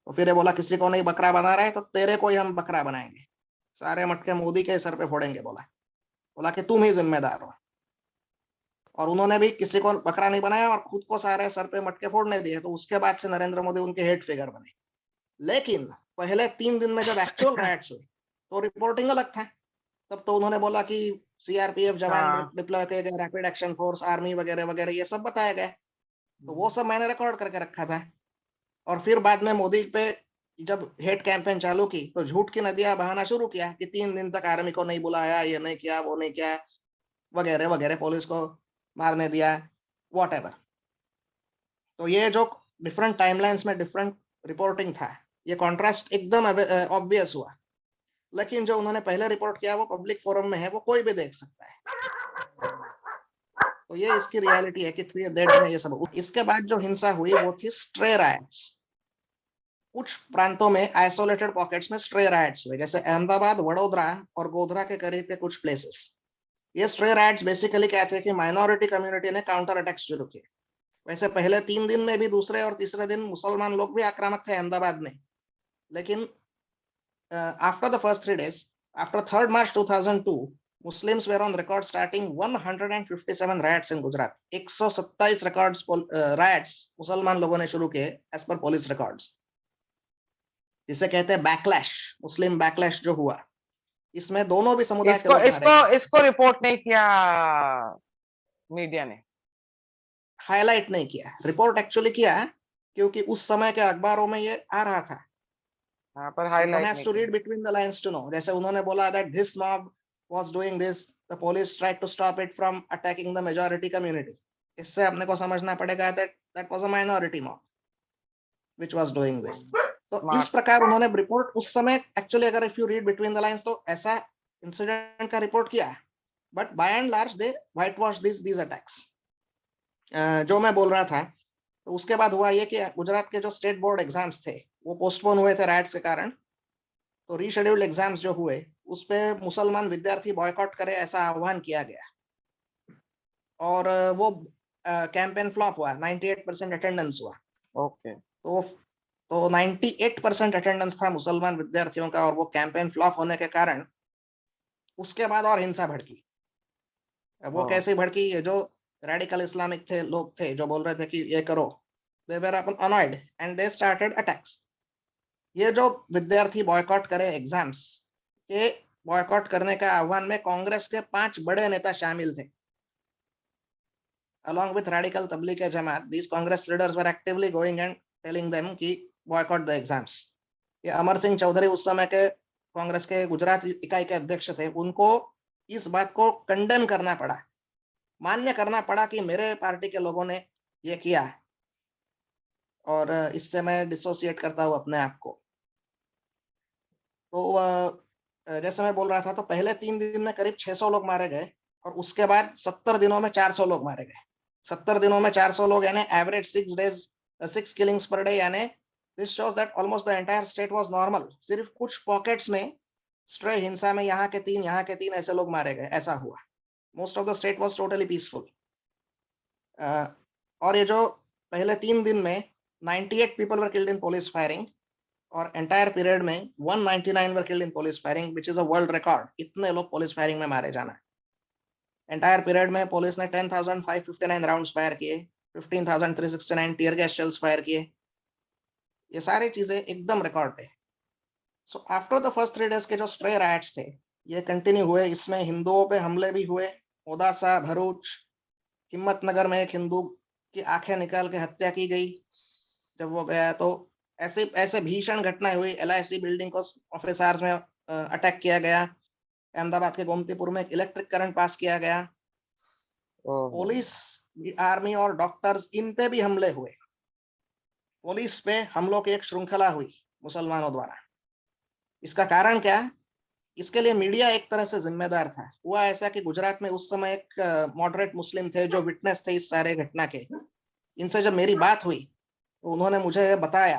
तो फिर बोला किसी को नहीं बकरा बना रहे तो तेरे को ही हम बकरा बनाएंगे, सारे मटके मोदी के सर पे फोड़ेंगे। बोला कि तुम ही जिम्मेदार हो। और उन्होंने भी किसी को बकरा नहीं बनाया और खुद को सारे सर पे मटके फोड़ने दिए। तो उसके बाद से नरेंद्र मोदी उनके हेड फिगर बने। लेकिन पहले 3 दिन में जब एक्चुअल राइट्स हुई तो रिपोर्टिंग अलग था। तब तो उन्होंने बोला कि सीआरपीएफ जवान डिप्लॉय किए गए, रैपिड एक्शन फोर्स, आर्मी वगैरह वगैरह, ये सब बताया गया। तो वो सब मैंने रिकॉर्ड करके रखा था। और फिर बाद में मोदी पे जब हेट कैंपेन चालू की तो झूठ की नदियां बहाना शुरू किया कि 3 दिन तक आर्मी को नहीं बुलाया, ये नहीं किया, वो नहीं किया वगैरह वगैरह, पुलिस को मारने दिया, व्हाटएवर। तो ये जो डिफरेंट टाइमलाइंस में डिफरेंट रिपोर्टिंग था, ये कॉन्ट्रास्ट एकदम ऑब्वियस हुआ। लेकिन जो उन्होंने पहले रिपोर्ट किया वो पब्लिक फोरम में है, वो कोई भी देख सकता है। तो ये इसकी रियलिटी है कि 3 डेट में ये सब। इसके बाद जो हिंसा हुई वो थी स्ट्रे राइट्स। कुछ प्रांतों में आइसोलेटेड पॉकेट्स में स्ट्रे राइट्स हुए, जैसे अहमदाबाद, वडोदरा और गोधरा के करीब के कुछ प्लेसेस। ये स्ट्रे राइट्स बेसिकली क्या थे कि माइनॉरिटी कम्युनिटी ने काउंटर अटैक्स शुरू किए। वैसे पहले 3 दिन में भी दूसरे और तीसरे दिन मुसलमान लोग भी आक्रामक थे अहमदाबाद में, लेकिन after the first 3 days, after 3rd March 2002, Muslims were on record starting 157 riots in Gujarat. 127 records riots मुसलमान लोगों ने शुरू किए as per police records, जिसे कहते हैं बैकलैश, मुस्लिम बैकलैश जो हुआ। इसमें दोनों भी समुदाय के लोग मारे गए। इसको रिपोर्ट नहीं किया मीडिया ने, हाईलाइट नहीं किया। रिपोर्ट एक्चुअली किया क्योंकि उस समय के अखबारों में ये आ रहा था। हाँ, पर One हाईलाइट has नहीं to किया। read between the lines to know. जैसे उन्होंने बोला that this mob was doing this, the police tried to stop it from attacking the majority community. इससे अपने को समझना पड़ेगा that that was a minority mob which was doing this. तो इस प्रकार उन्होंने रिपोर्ट उस समय एक्चुअली, अगर if you read between the lines, तो ऐसा इंसिडेंट का रिपोर्ट किया, but by and large they white wash these attacks. जो मैं बोल रहा था, तो उसके बाद हुआ ये कि गुजरात के जो स्टेट बोर्ड एग्जाम्स थे वो पोस्टपोन हुए थे राइट्स के कारण। तो रीशेड्यूल्ड एग्जाम्स जो हुए उस पे मुसलमान विद्यार्थी बॉयकॉट करे ऐसा आह्वान किया गया, और वो कैंपेन फ्लॉप हुआ। 98% अटेंडेंस हुआ। ओके। तो 98% अटेंडेंस था मुसलमान विद्यार्थियों का, और वो कैंपेन फ्लॉप होने के कारण उसके बाद और हिंसा भड़की। वो कैसे भड़की? ये जो रेडिकल इस्लामिक थे, लोग थे जो बोल रहे थे कि ये करो, they were annoyed and they started attacks. ये जो विद्यार्थी बॉयकॉट करे एग्जाम्स के बॉयकॉट करने का आह्वान में कांग्रेस के 5 बड़े नेता शामिल थे, along with radical tabligh jamaat. These Congress leaders were actively going and telling them कि boycott the exams. ये अमर सिंह चौधरी उस समय के कांग्रेस के गुजरात इकाई के अध्यक्ष थे, उनको इस बात को कंडेम करना पड़ा, मान्य करना पड़ा कि मेरे पार्टी के लोगों ने ये किया, और इससे मैं डिसोसिएट करता हूं अपने आप को। तो जैसे मैं बोल रहा था, तो पहले 3 दिन में करीब 600 लोग मारे गए, और उसके बाद 70 दिनों में 400 लोग मारे गए। 70 दिनों में 400 लोग, यानी average 6 days 6 killings per day, यानी this shows that almost the entire state was normal. सिर्फ कुछ पॉकेट्स में स्ट्रे हिंसा में यहाँ के 3 ऐसे लोग मारे गए, ऐसा हुआ। Most of the state was totally peaceful. और ये जो पहले 3 दिन में 98 people were killed in police firing, और एंटायर पीरियड में 199 were killed in police firing, which is a world record. इतने लोग पुलिस फायरिंग में मारे जाना। एंटायर पीरियड में पुलिस ने 10,559 राउंड्स फायर किए, 15,369 टीयर गैस शेल्स फायर किए। ये सारी चीजें एकदम रिकॉर्ड पे। So after the first 3 days के जो स्ट्रे राइट्स थे ये कंटिन्यू हुए। इसमें हिंदुओं पे हमले भी हुए। ओदासा, भरूच, हिम्मतनगर में एक हिंदू की आंखें निकाल के हत्या की गई जब वो गया। तो ऐसे ऐसे भीषण घटनाएं हुई। LIC बिल्डिंग को ऑफिस आवर्स में अटैक किया गया। अहमदाबाद के गोमतीपुर में एक इलेक्ट्रिक करंट पास किया गया। पुलिस, आर्मी और डॉक्टर्स, इन पे भी हमले हुए। पुलिस पे हमलों की एक श्रृंखला हुई मुसलमानों द्वारा। इसका कारण क्या? इसके लिए मीडिया एक तरह से जिम्मेदार था। हुआ ऐसा कि गुजरात में उस समय एक मॉडरेट मुस्लिम थे जो विटनेस थे इस सारे घटना के। इनसे जब मेरी बात हुई तो उन्होंने मुझे बताया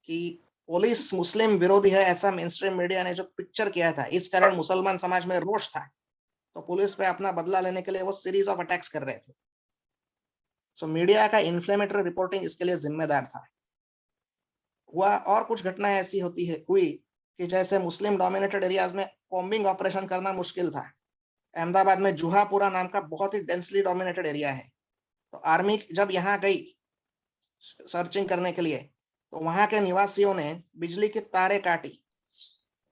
कि पुलिस मुस्लिम विरोधी है, ऐसा मेनस्ट्रीम मीडिया ने जो पिक्चर किया था, इस कारण मुसलमान समाज में रोष था। तो पुलिस पे अपना बदला लेने के लिए वो सीरीज ऑफ अटैक्स कर रहे थे। सो मीडिया का इन्फ्लेमेटरी रिपोर्टिंग इसके लिए जिम्मेदार था। हुआ और कुछ घटनाएं ऐसी हुई कि जैसे मुस्लिम डोमिनेटेड एरियाज में कॉम्बिंग ऑपरेशन करना मुश्किल था। अहमदाबाद में जुहापुरा नाम का बहुत ही डेंसली डोमिनेटेड एरिया है। तो आर्मी जब यहाँ गई सर्चिंग करने के लिए, तो वहां के निवासियों ने बिजली की तारें काटी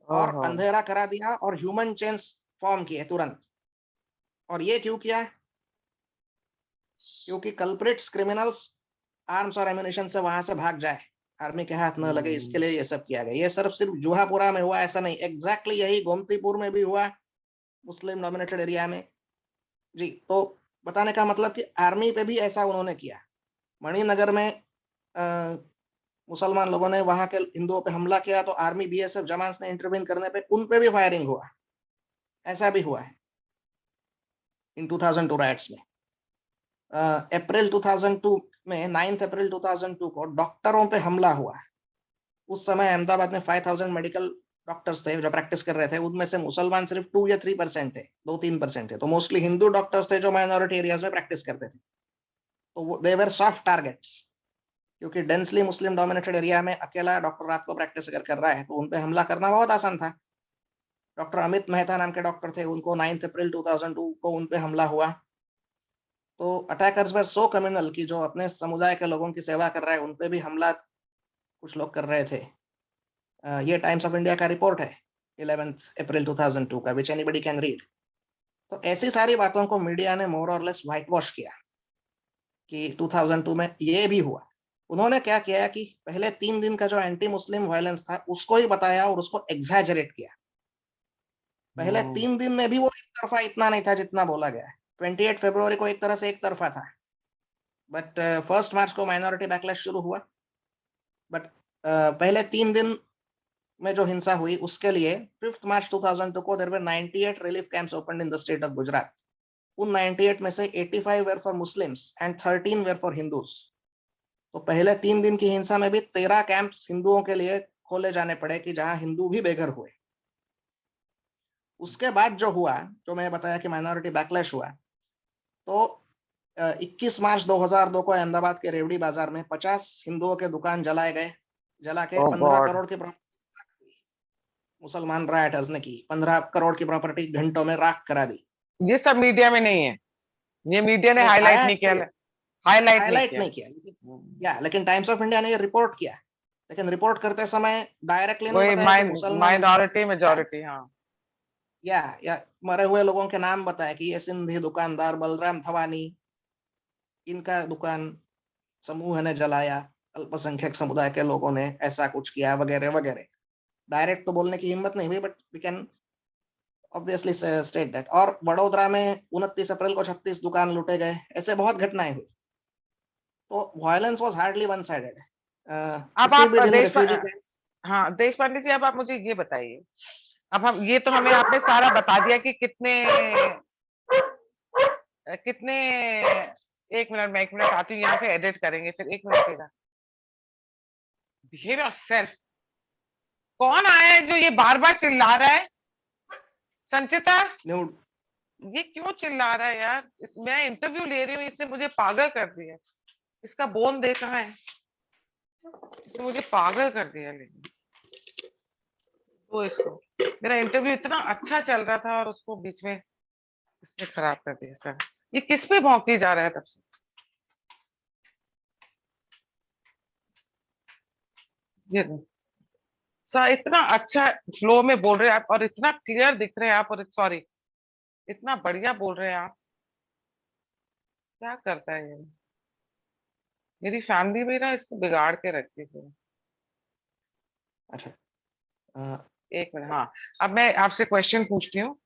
और अंधेरा करा दिया और ह्यूमन चेन्स फॉर्म किए तुरंत। और ये क्यों किया? क्योंकि कल्प्रिट्स, क्रिमिनल्स आर्म्स और एम्युनिशन से वहां से भाग जाए, आर्मी के हाथ न लगे, इसके लिए ये सब किया गया। ये सिर्फ जुहापुरा में हुआ ऐसा नहीं, एग्जैक्टली यही गोमतीपुर में भी हुआ, मुस्लिम डोमिनेटेड एरिया में जी। तो बताने का मतलब कि आर्मी पे भी ऐसा उन्होंने किया। मणिनगर में मुसलमान लोगों ने वहां के हिंदुओं पे हमला किया तो आर्मी बीएसएफ जवान ने इंटरवीन करने पे उन पे भी फायरिंग हुआ। ऐसा भी हुआ है इन 2002 राइट्स में। अप्रैल 2002 में 9 अप्रैल 2002 को डॉक्टरों पे हमला हुआ। उस समय अहमदाबाद में 5000 मेडिकल डॉक्टर्स थे जो प्रैक्टिस कर रहे थे, उनमें से मुसलमान सिर्फ 2 या 3% थे, 2-3% थे। तो मोस्टली हिंदू डॉक्टर्स थे जो माइनॉरिटी एरियाज में प्रैक्टिस करते थे। तो दे वर सॉफ्ट टारगेट्स, क्योंकि डेंसली मुस्लिम डोमिनेटेड एरिया में अकेला डॉक्टर रात को प्रैक्टिस कर रहा है, तो उन पे हमला करना बहुत आसान था। डॉक्टर अमित मेहता नाम के डॉक्टर थे, उनको 9 अप्रैल 2002 को उन पे हमला हुआ। तो अटैकर्स वर सो कम्युनल कि जो अपने समुदाय के लोगों की सेवा कर रहा है उन पे भी हमला कुछ लोग कर रहे थे। ये टाइम्स ऑफ इंडिया का रिपोर्ट है 11 अप्रैल 2002 का, विच एनीबडी कैन रीड। तो ऐसी सारी बातों को मीडिया ने मोर और लेस व्हाइट वॉश किया कि 2002 में ये भी हुआ। उन्होंने क्या किया कि पहले 3 दिन का जो एंटी मुस्लिम वायलेंस था उसको ही बताया और उसको एग्जैजरेट किया। पहले 3 दिन में भी वो एक तरफा इतना नहीं था जितना बोला गया है। 28 फरवरी को एक तरह से एक तरफा था, बट 1 मार्च को माइनॉरिटी बैकलैश शुरू हुआ। बट पहले 3 दिन में जो हिंसा हुई उसके लिए 5 मार्च 2002 को there were 98 relief camps opened in the state of Gujarat. उन 98 में से 85 वेर फॉर मुस्लिम्स एंड 13 वेर फॉर हिंदूज। तो पहले 3 दिन की हिंसा में भी 13 कैंप्स हिंदुओं के लिए खोले जाने पड़े कि जहां हिंदू भी बेघर हुए। उसके बाद जो हुआ, जो मैं बताया कि माइनॉरिटी बैकलैश हुआ, तो 21 मार्च 2002 को अहमदाबाद के रेवड़ी बाजार में 50 हिंदुओं के दुकान जलाए गए। जला के 15 करोड़ की मुसलमान राइटर्स ने की 15 करोड़ की प्रॉपर्टी घंटों में राख करा दी। ये सब मीडिया में नहीं है, ये मीडिया ने हाईलाइट नहीं किया, हाईलाइट नहीं किया, लेकिन टाइम्स ऑफ इंडिया ने ये रिपोर्ट किया। लेकिन रिपोर्ट करते समय डायरेक्टली नहीं बताया कि मुसलमान माइनॉरिटी मेजॉरिटी, हाँ, या मरे हुए लोगों के नाम बताया कि ये सिंधी दुकानदार बलराम थवानी, इनका दुकान समूह ने जलाया, अल्पसंख्यक समुदाय के लोगों ने ऐसा कुछ किया वगैरह वगैरह। डायरेक्ट तो बोलने की हिम्मत नहीं हुई, but we can obviously state that. और वडोदरा में 29 अप्रैल को 36 दुकान लूटे गए। ऐसे बहुत घटनाएं हुई। तो violence was hardly one sided. अब आप हाँ देश पांडे जी, अब आप मुझे ये बताइए, अब हम ये तो हमें आपने सारा बता दिया कि कितने कितने, 1 मिनट, मैं 1 मिनट आती हूँ, यहाँ से एडिट करेंगे फिर 1 मिनट देगा। Behave yourself. कौन आया है जो ये बार बार चिल्ला रहा है? संचिता, ये क्यों चिल्ला रहा है यार? मैं इंटरव्यू ले रही हूँ, इसने मुझे पागल कर दिया। इसका बोन दे कहाँ है? इसने मुझे पागल कर दिया। लेकिन तो इसको, मेरा इंटरव्यू इतना अच्छा चल रहा था और उसको बीच में इसने खराब कर दिया। सर ये किस पे भौंकी जा रहा है तब से? ये सर इतना अच्छा फ्लो में बोल रहे हैं आप और इतना क्लियर दिख रहे हैं आप, और सॉरी इतना बढ़िया बोल रहे हैं आप। क्या करता है ये? मेरी फैमिली भी ना इसको बिगाड़ के रखती है। अच्छा, 1 मिनट, हाँ अब मैं आपसे क्वेश्चन पूछती हूँ।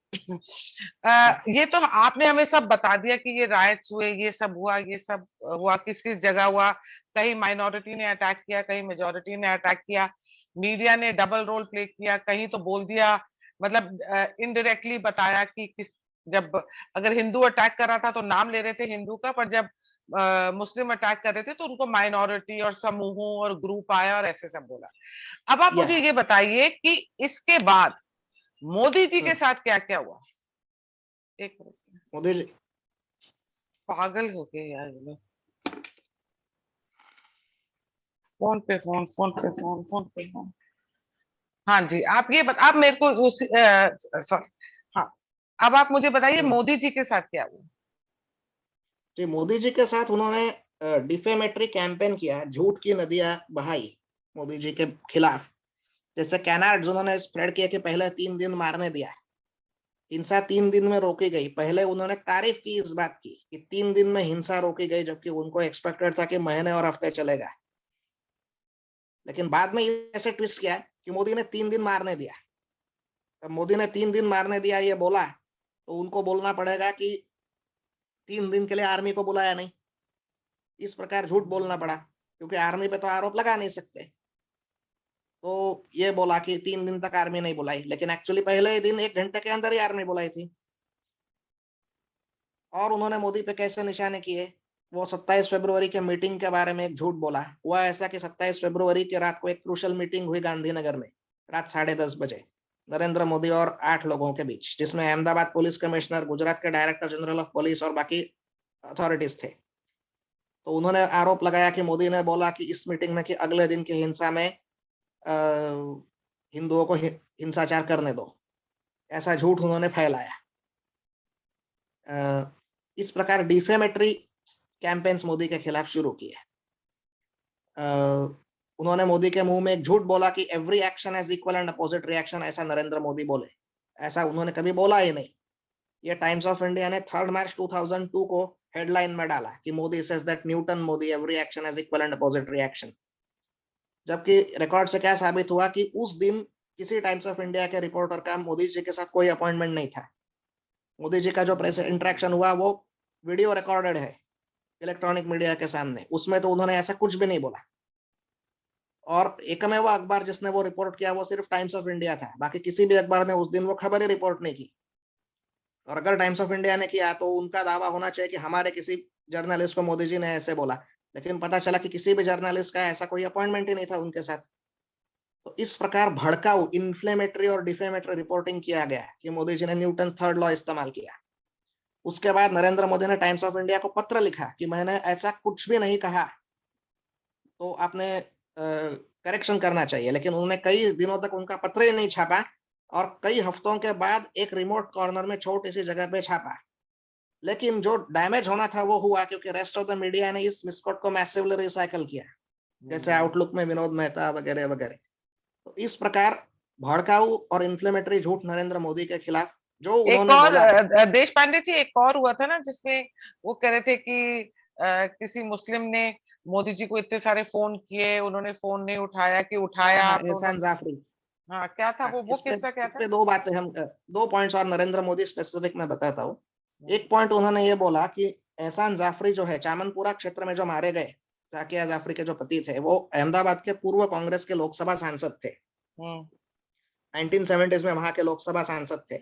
ये तो आपने हमें सब बता दिया कि ये राइट्स हुए, ये सब हुआ, ये सब हुआ, किस किस जगह हुआ, कहीं माइनॉरिटी ने अटैक किया, कहीं मेजोरिटी ने अटैक किया, मीडिया ने डबल रोल प्ले किया, कहीं तो बोल दिया, मतलब इनडायरेक्टली बताया कि किस, जब अगर हिंदू अटैक कर रहा था तो नाम ले रहे थे हिंदू का, पर जब मुस्लिम अटैक कर रहे थे तो उनको माइनॉरिटी और समूहों और ग्रुप आया और ऐसे सब बोला। अब आप मुझे ये बताइए कि इसके बाद मोदी जी के साथ क्या क्या हुआ? 1 मिनट, मोदी जी पागल हो गए यार ये लोग। फोन पे फोन, फोन पे फोन, फोन पे फोन। हाँ जी, आप ये आप मेरे को उस सॉरी, हाँ अब आप मुझे बताइए मोदी जी के साथ क्या हुआ? जी, मोदी जी के साथ उन्होंने डिफेमेटरी कैंपेन किया, झूठ की नदियां बहाई मोदी जी के खिलाफ। जैसे कैनार्ड्स उन्होंने स्प्रेड किया कि पहले 3 दिन मारने दिया, हिंसा 3 दिन में रोकी गई। पहले उन्होंने तारीफ की इस बात की कि 3 दिन में हिंसा रोकी गई, जबकि उनको एक्सपेक्टेड था कि महीने और हफ्ते चलेगा। लेकिन बाद में ऐसे ट्विस्ट किया कि मोदी ने 3 दिन मारने दिया। तो मोदी ने 3 दिन मारने दिया ये बोला, तो उनको बोलना पड़ेगा कि 3 दिन के लिए आर्मी को बुलाया नहीं। इस प्रकार झूठ बोलना पड़ा। क्योंकि आर्मी पे तो आरोप लगा नहीं सकते। तो ये बोला कि 3 दिन तक आर्मी नहीं बुलाई, लेकिन एक्चुअली पहले ही दिन 1 घंटे के अंदर ही आर्मी बुलाई थी। और उन्होंने मोदी पे कैसे निशाने किए, वो 27 फरवरी के मीटिंग के बारे में एक झूठ बोला। हुआ ऐसा कि 27 फरवरी की रात को एक क्रूशल मीटिंग हुई गांधीनगर में, रात 10:30 बजे, नरेंद्र मोदी और 8 लोगों के बीच, जिसमें अहमदाबाद पुलिस कमिश्नर, गुजरात के डायरेक्टर जनरल ऑफ पुलिस और बाकी अथॉरिटीज थे। तो उन्होंने आरोप लगाया कि मोदी ने बोला कि इस मीटिंग में कि अगले दिन की हिंसा में हिंदुओं को हिंसाचार करने दो। ऐसा झूठ उन्होंने फैलाया। इस प्रकार डिफेमेटरी कैंपेन्स मोदी के खिलाफ शुरू किए। उन्होंने मोदी के मुंह में एक झूठ बोला कि every action has equal and opposite reaction, ऐसा नरेंद्र मोदी बोले। ऐसा उन्होंने कभी बोला ही नहीं। ये टाइम्स ऑफ इंडिया ने 3 मार्च 2002 को हेडलाइन में डाला कि Modi says that Newton Modi every action has equal and opposite reaction. जबकि रिकॉर्ड से क्या साबित हुआ कि उस दिन किसी टाइम्स ऑफ इंडिया के रिपोर्टर का मोदी जी के साथ कोई अपॉइंटमेंट नहीं था। मोदी जी का जो प्रेस इंटरेक्शन हुआ वो वीडियो रिकॉर्डेड है इलेक्ट्रॉनिक मीडिया के सामने, उसमें तो उन्होंने ऐसा कुछ भी नहीं बोला। और एकमेव अखबार जिसने वो रिपोर्ट किया वो सिर्फ टाइम्स ऑफ इंडिया था, बाकी किसी भी अखबार ने उस दिन वो खबर ही रिपोर्ट नहीं की। और अगर टाइम्स ऑफ इंडिया ने किया तो उनका दावा होना चाहिए कि हमारे किसी जर्नलिस्ट को मोदी जी ने ऐसे बोला, लेकिन पता चला कि किसी भी जर्नलिस्ट का ऐसा कोई अपॉइंटमेंट ही नहीं था उनके साथ। तो इस प्रकार भड़काऊ, इन्फ्लेमेटरी और डिफेमेटरी रिपोर्टिंग किया गया कि मोदी जी ने न्यूटन थर्ड लॉ इस्तेमाल किया। उसके बाद नरेंद्र मोदी ने टाइम्स ऑफ इंडिया को पत्र लिखा कि मैंने ऐसा कुछ भी नहीं कहा, तो आपने करेक्शन करना चाहिए। लेकिन उन्होंने कई दिनों तक उनका पत्र ही नहीं छापा और कई हफ्तों के बाद एक रिमोट कॉर्नर में छोटी सी जगह पे छापा। लेकिन जो डैमेज होना था वो हुआ, क्योंकि रेस्ट ऑफ द मीडिया ने इस मिसकोट को मैसिवली रिसाइकल किया, जैसे आउटलुक में विनोद मेहता वगैरह वगैरह। तो इस प्रकार भड़काऊ और इन्फ्लेमेटरी झूठ नरेंद्र मोदी के खिलाफ जो एक उन्होंने और बोला। देश पांडे जी, एक और हुआ था ना जिसमें वो कह रहे थे कि किसी मुस्लिम ने मोदी जी को इतने सारे फोन किए, उन्होंने फोन नहीं उठाया, कि हाँ उठाया हाँ, तो एहसान उन्होंने। जाफरी। हाँ, क्या था हाँ, वो किस्सा क्या इस था? पे दो बातें हम 2 पॉइंट्स और नरेंद्र मोदी स्पेसिफिक में बताता हूँ। हम्म। एक पॉइंट उन्होंने ये बोला कि एहसान जाफरी जो है, चामनपुरा क्षेत्र में जो मारे गए, जाकिया जाफरी के जो पति थे, वो अहमदाबाद के पूर्व कांग्रेस के लोकसभा सांसद थे। हम्म। 1970s में वहां के लोकसभा सांसद थे।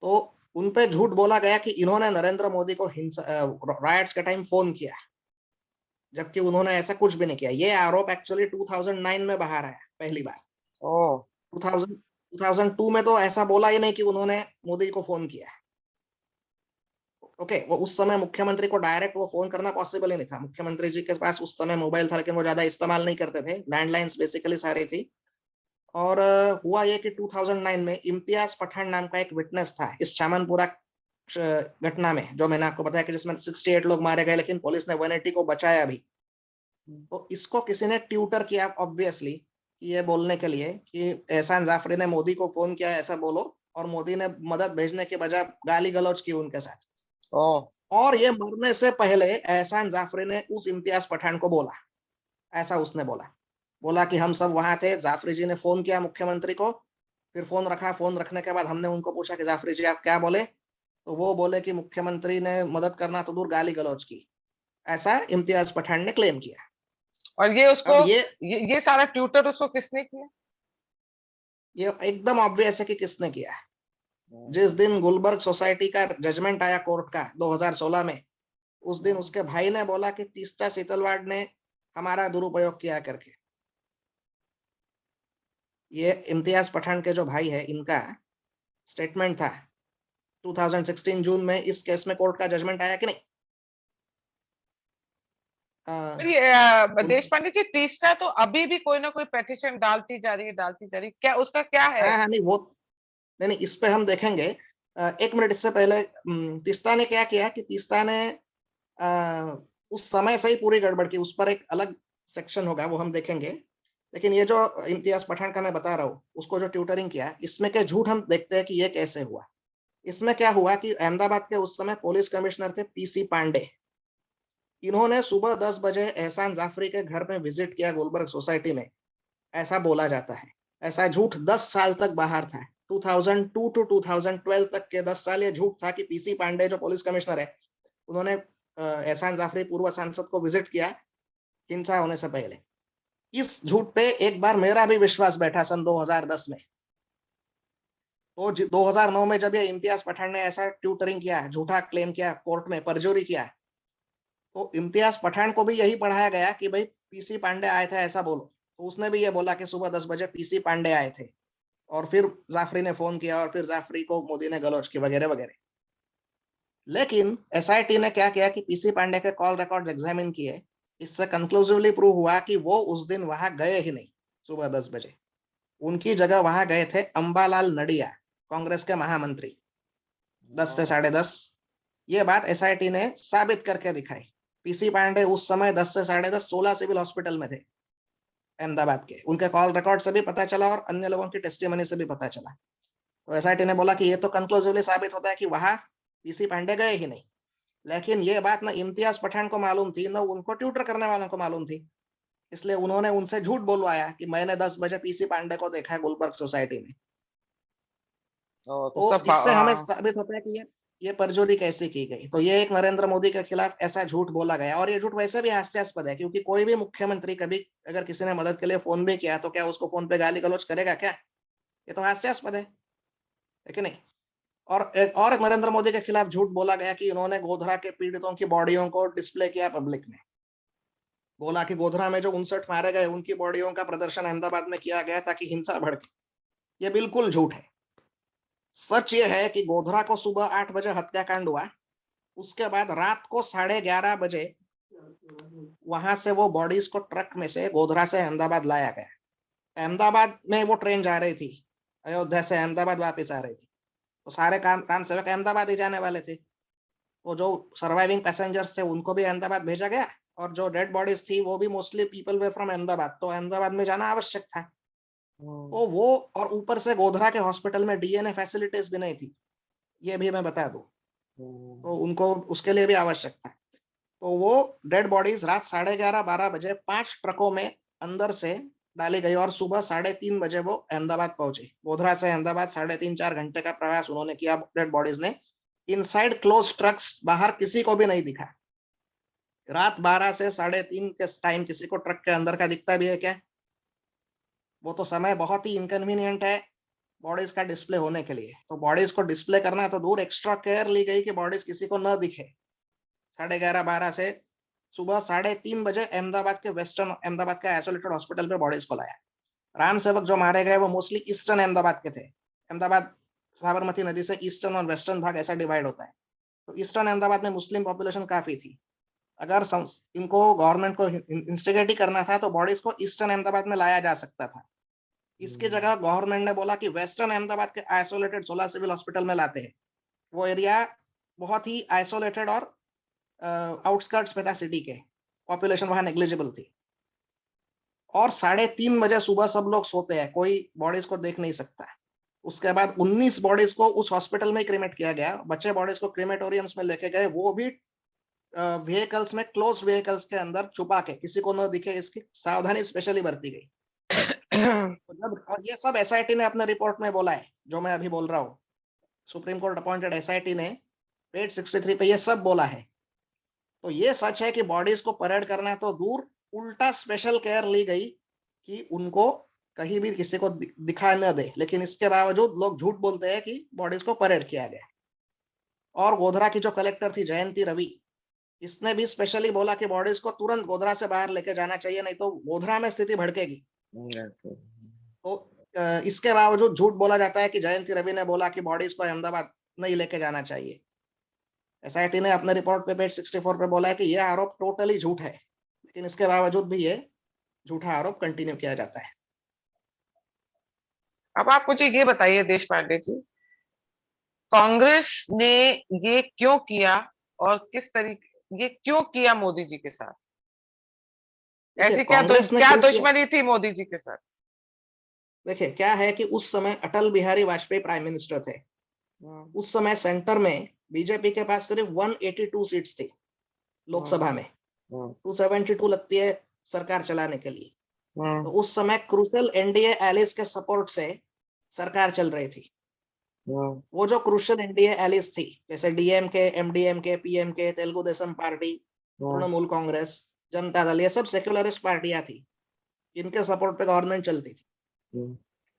तो उन पे झूठ बोला गया कि इन्होंने नरेंद्र मोदी को रायट्स के टाइम फोन किया, जबकि उन्होंने ऐसा कुछ भी नहीं किया। ये आरोप एक्चुअली 2009 में बाहर आया पहली बार। ओ 2000 2002 में तो ऐसा बोला ही नहीं कि उन्होंने मोदी को फोन किया। ओके, वो उस समय मुख्यमंत्री को डायरेक्ट वो फोन करना पॉसिबल ही नहीं था। मुख्यमंत्री जी के पास उस समय मोबाइल था, लेकिन वो ज्यादा इस्तेमाल नहीं करते थे, लैंडलाइंस बेसिकली सारी थी। और हुआ ये कि 2009 में इम्तियाज पठान नाम का एक विटनेस था इस चामनपुरा घटना में, जो मैंने आपको बताया कि जिसमें 68 लोग मारे गए, लेकिन पुलिस ने 180 को बचाया भी। तो इसको किसी ने ट्यूटर किया ऑब्वियसली, ये बोलने के लिए कि एहसान जाफरी ने मोदी को फोन किया ऐसा बोलो, और मोदी ने मदद भेजने के बजाय गाली गलौज की उनके साथ। ओ और ये मरने से पहले एहसान जाफरी ने उस इम्तियाज पठान को बोला, ऐसा उसने बोला कि हम सब वहां थे, जाफरी जी ने फोन किया मुख्यमंत्री को, फिर फोन रखा, फोन रखने के बाद हमने उनको पूछा कि जाफरी जी आप क्या बोले, तो वो बोले कि मुख्यमंत्री ने मदद करना तो दूर गाली गलौज की। ऐसा इम्तियाज पठान ने क्लेम किया। और ये उसको, अब ये सारा ट्यूटर उसको किसने किया? ये एकदम ऑब्वियस है कि किसने किया। जिस दिन गुलबर्ग सोसाइटी का जजमेंट आया कोर्ट का 2016 में, उस दिन उसके भाई ने बोला कि तीस्ता सीतलवाड़ ने हमारा दुरुपयोग किया करके। ये इम्तियाज पठान के जो भाई है, इनका स्टेटमेंट था 2016 जून में। इस केस में कोर्ट का जजमेंट आया कि नहीं? पर ये देश पांडे जी, तीसरा तो अभी भी कोई ना कोई पेटिशन डालती जा रही है, क्या उसका क्या है? हाँ हाँ, नहीं वो नहीं, इस पे हम देखेंगे। 1 मिनट इससे पहले तीस्ता ने क्या किया कि तीस्ता ने उस समय से ही पूरी गड़बड़ की, उस पर एक अलग सेक्शन होगा, वो हम देखेंगे। लेकिन ये जो इम्तियाज पठान का मैं बता रहा हूँ, उसको जो ट्यूटरिंग किया, इसमें के झूठ हम देखते हैं कि ये कैसे हुआ। इसमें क्या हुआ कि अहमदाबाद के उस समय पुलिस कमिश्नर थे पीसी पांडे। इन्होंने सुबह 10 बजे एहसान जाफरी के घर में विजिट किया गुलबर्ग सोसाइटी में, ऐसा बोला जाता है। ऐसा झूठ 10 साल तक बाहर था। 2002 टू 2012 तक के 10 साल ये झूठ था कि पीसी पांडे जो पुलिस कमिश्नर है, उन्होंने एहसान जाफरी पूर्व सांसद को विजिट किया हिंसा होने से पहले। इस झूठ पे एक बार मेरा भी विश्वास बैठा सन 2010 में। तो 2009 में जब ये इम्तियाज पठान ने ऐसा ट्यूटरिंग किया, झूठा क्लेम किया, कोर्ट में परजुरी किया, तो इम्तियाज पठान को भी यही पढ़ाया गया कि भाई पीसी पांडे आए थे ऐसा बोलो। तो उसने भी ये बोला कि सुबह 10 बजे पीसी पांडे आए थे, और फिर जाफरी ने फोन किया और फिर जाफरी को मोदी ने गलौज की वगैरह वगैरह। लेकिन एसआईटी ने क्या किया कि पीसी पांडे के कॉल रिकॉर्ड एग्जामिन किए। इससे कंक्लूसिवली प्रूव हुआ कि वो उस दिन वहां गए ही नहीं सुबह 10 बजे। उनकी जगह वहां गए थे अंबालाल नडिया, कांग्रेस के महामंत्री, 10 से 10:30। ये बात एसआईटी ने साबित करके दिखाई। पीसी पांडे उस समय 10 से 10:30 16 सिविल हॉस्पिटल में थे अहमदाबाद के। उनके कॉल रिकॉर्ड से भी पता चला और अन्य लोगों की टेस्टिमनी से भी पता चला। तो एसआईटी ने बोला कि ये तो कंक्लूसिवली साबित होता है कि वहां पीसी पांडे गए ही नहीं। लेकिन ये बात ना इम्तियाज पठान को मालूम थी, ना उनको ट्यूटर करने वालों को मालूम थी। इसलिए उन्होंने उनसे झूठ बोलवाया कि मैंने 10 बजे पीसी पांडे को देखा है गुलबर्ग सोसाइटी में। तो तो सब इससे हमें साबित होता है कि ये परजोरी कैसे की गई। तो ये एक नरेंद्र मोदी के खिलाफ ऐसा झूठ बोला गया, और ये झूठ वैसे भी हास्यास्पद है, क्योंकि कोई भी मुख्यमंत्री कभी अगर किसी ने मदद के लिए फोन भी किया तो क्या उसको फोन पे गाली गलौज करेगा क्या? ये तो हास्यास्पद है कि नहीं? और एक नरेंद्र मोदी के खिलाफ झूठ बोला गया कि इन्होंने गोधरा के पीड़ितों की बॉडियों को डिस्प्ले किया पब्लिक में। बोला कि गोधरा में जो 59 मारे गए उनकी बॉडियों का प्रदर्शन अहमदाबाद में किया गया ताकि हिंसा भड़के। ये बिल्कुल झूठ है। सच ये है कि गोधरा को सुबह 8 बजे हत्याकांड हुआ। उसके बाद रात को 11:30 बजे वहां से वो बॉडीज को ट्रक में से गोधरा से अहमदाबाद लाया गया। अहमदाबाद में वो ट्रेन जा रही थी, अयोध्या से अहमदाबाद वापस आ रही थी। तो सारे काम सेवक अहमदाबाद ही जाने वाले थे। वो जो सर्वाइविंग पैसेंजर्स थे उनको भी अहमदाबाद भेजा गया, और जो डेड बॉडीज थी वो भी mostly people way from Ahmedabad, तो अहमदाबाद में जाना आवश्यक था। तो वो, और ऊपर से गोधरा के हॉस्पिटल में डीएनए फैसिलिटीज भी नहीं थी, ये भी मैं बता दूं। तो उनको उसके लिए भी आवश्यक था। तो वो डेड बॉडीज रात 11:30-12 बजे 5 ट्रकों में अंदर से डाली गई, और सुबह 3:30 बजे वो अहमदाबाद पहुंची। गोधरा से अहमदाबाद 3.5-4 घंटे का प्रवास उन्होंने किया डेड बॉडीज ने। इनसाइड क्लोज ट्रक्स, बाहर किसी को भी नहीं दिखा। रात 12 से 3:30 के टाइम किसी को ट्रक के अंदर का दिखता भी है क्या? वो तो समय बहुत ही इनकन्वीनियंट है बॉडीज का डिस्प्ले होने के लिए। तो बॉडीज को डिस्प्ले करना तो दूर, एक्स्ट्रा केयर ली गई कि बॉडीज किसी को न दिखे। 11:30-12 से सुबह 3:30 बजे अहमदाबाद के वेस्टर्न अहमदाबाद के आइसोलेटेड हॉस्पिटल पे बॉडीज को लाया। राम सेवक जो मारे गए वो मोस्टली ईस्टर्न अहमदाबाद के थे। अहमदाबाद साबरमती नदी से ईस्टर्न और वेस्टर्न भाग ऐसा डिवाइड होता है। तो ईस्टर्न अहमदाबाद में मुस्लिम पॉपुलेशन काफी थी। अगर इनको गवर्नमेंट को इंस्टिगेट ही करना था तो बॉडीज को ईस्टर्न अहमदाबाद में लाया जा सकता था। इसकी जगह गवर्नमेंट ने बोला कि वेस्टर्न अहमदाबाद के आइसोलेटेड 16 सिविल हॉस्पिटल में लाते हैं। वो एरिया बहुत ही आइसोलेटेड और आउटस्कर्ट्स पे था सिटी के, पॉपुलेशन वहां नेग्लिजिबल थी। और 3:30 बजे सुबह सब लोग सोते हैं, कोई बॉडीज को देख नहीं सकता। उसके बाद 19 बॉडीज को उस हॉस्पिटल में क्रिमेट किया गया। बच्चे बॉडीज को क्रिमेटोरियम्स में लेके गए, वो भी व्हीकल्स में, क्लोज व्हीकल्स के अंदर छुपा के, किसी को न दिखे इसकी सावधानी स्पेशली बरती गई। और ये सब एसआईटी ने अपने रिपोर्ट में बोला है, जो मैं अभी बोल रहा हूँ। सुप्रीम कोर्ट अपॉइंटेड एसआईटी ने पेज 63 पे ये सब बोला है। तो ये सच है कि बॉडीज को परेड करना तो दूर, उल्टा स्पेशल केयर ली गई कि उनको कहीं भी किसी को दिखा न दे। लेकिन इसके बावजूद लोग झूठ बोलते हैं कि बॉडीज को परेड किया गया। और गोधरा की जो कलेक्टर थी जयंती रवि, इसने भी स्पेशली बोला कि बॉडीज को तुरंत गोधरा से बाहर लेके जाना चाहिए, नहीं तो गोधरा में स्थिति भड़केगी। तो इसके बावजूद झूठ बोला जाता है कि जयंती रवि ने बोला कि बॉडीज को अहमदाबाद नहीं लेके जाना चाहिए। एसआईटी ने अपने रिपोर्ट पे पेज 64 पे बोला है कि यह आरोप टोटली झूठ है, लेकिन इसके बावजूद भी ये झूठा आरोप कंटिन्यू किया जाता है। अब आप मुझे ये बताइए देश पांडे जी, कांग्रेस ने ये क्यों किया और किस तरीके ये क्यों किया मोदी जी के साथ? ऐसी कांग्रेस ने क्या दुश्मनी थी मोदी जी के साथ? देखिए क्या है कि उस समय अटल बिहारी वाजपेयी प्राइम मिनिस्टर थे। उस समय सेंटर में बीजेपी के पास सिर्फ 182 सीट्स थी लोकसभा में। 272 लगती है सरकार चलाने के लिए। तो उस समय क्रूशल एनडीए एलिस के सपोर्ट से सरकार चल रही थी। वो जो क्रूशल एनडीए एलिस थी, जैसे DMK, MDMK, PMK, Telugu Desam party, Trinamool Congress, Janata Dal, ये सब सेक्युलरिस्ट पार्टियां थी, इनके सपोर्ट पे गवर्नमेंट चलती थी,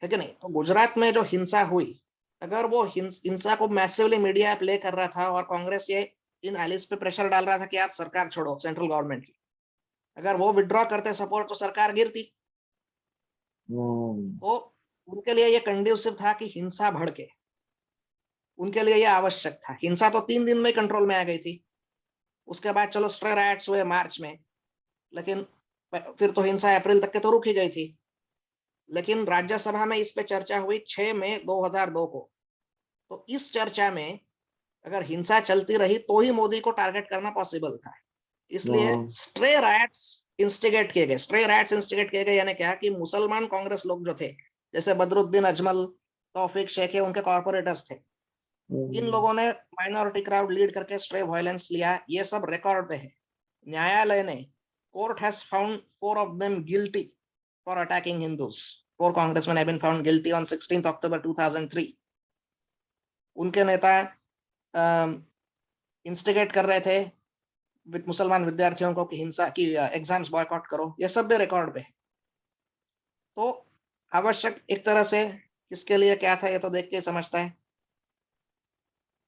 है कि नहीं? तो गुजरात में जो हिंसा हुई, अगर वो हिंसा को मैसिवली मीडिया प्ले कर रहा था और कांग्रेस ये इन एलिस पे प्रेशर डाल रहा था कि आप सरकार छोड़ो, सेंट्रल गवर्नमेंट की, अगर वो विड्रॉ करते सपोर्ट तो सरकार गिरती। तो उनके लिए ये कंड्यूसिव था कि हिंसा भड़के, उनके लिए ये आवश्यक था। हिंसा तो 3 दिन में कंट्रोल में आ गई थी, उसके बाद चलो स्ट्रे राइट्स हुए मार्च में, लेकिन फिर तो हिंसा अप्रैल तक के तो रुक ही गई थी। लेकिन राज्यसभा में इस पे चर्चा हुई 6 मई 2002 को। तो इस चर्चा में अगर हिंसा चलती रही तो ही मोदी को टारगेट करना पॉसिबल था, इसलिए स्ट्रे राइट्स इंस्टिगेट किए गए। स्ट्रे राइट्स इंस्टिगेट किए गए यानी क्या कि मुसलमान कांग्रेस लोग जो थे, जैसे बदरुद्दीन अजमल, तौफीक शेख, उनके कॉर्पोरेटर्स थे, इन लोगों ने माइनॉरिटी क्राउड लीड करके स्ट्रे वायलेंस लिया। ये सब रिकॉर्ड पे है। न्यायालय ने, court has found 4 of them guilty for attacking Hindus. 4 congressmen have been found guilty on 16th October 2003. उनके नेता इंस्टिगेट कर रहे थे मुसलमान विद्यार्थियों को कि हिंसा की एग्जाम्स बॉयकॉट करो, ये सब भी रिकॉर्ड पे है। तो आवश्यक एक तरह से किसके लिए क्या था ये तो देख के समझता है।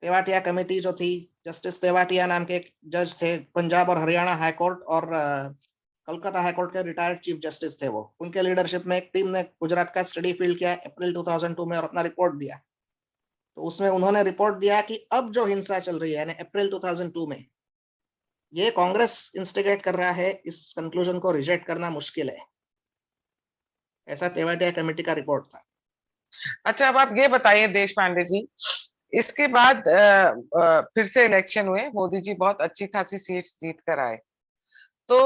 तेवाटिया कमेटी जो थी, जस्टिस तेवाटिया नाम के एक जज थे, पंजाब और हरियाणा हाईकोर्ट और कलकत्ता हाईकोर्ट के रिटायर्ड चीफ जस्टिस थे वो। उनके लीडरशिप में एक टीम ने गुजरात का स्टडी फील्ड किया अप्रैल 2002 में और अपना रिपोर्ट दिया। तो उसमें उन्होंने रिपोर्ट दिया कि अब जो हिंसा चल रही है यानी अप्रैल 2002 में, ये कांग्रेस इंस्टिगेट कर रहा है, इस कंक्लूजन को रिजेक्ट करना मुश्किल है, ऐसा तेवाटिया कमेटी का रिपोर्ट था। अच्छा, अब आप ये बताइए देश पांडे जी, इसके बाद फिर से इलेक्शन हुए, मोदी जी बहुत अच्छी खासी सीट्स जीत कर आए, तो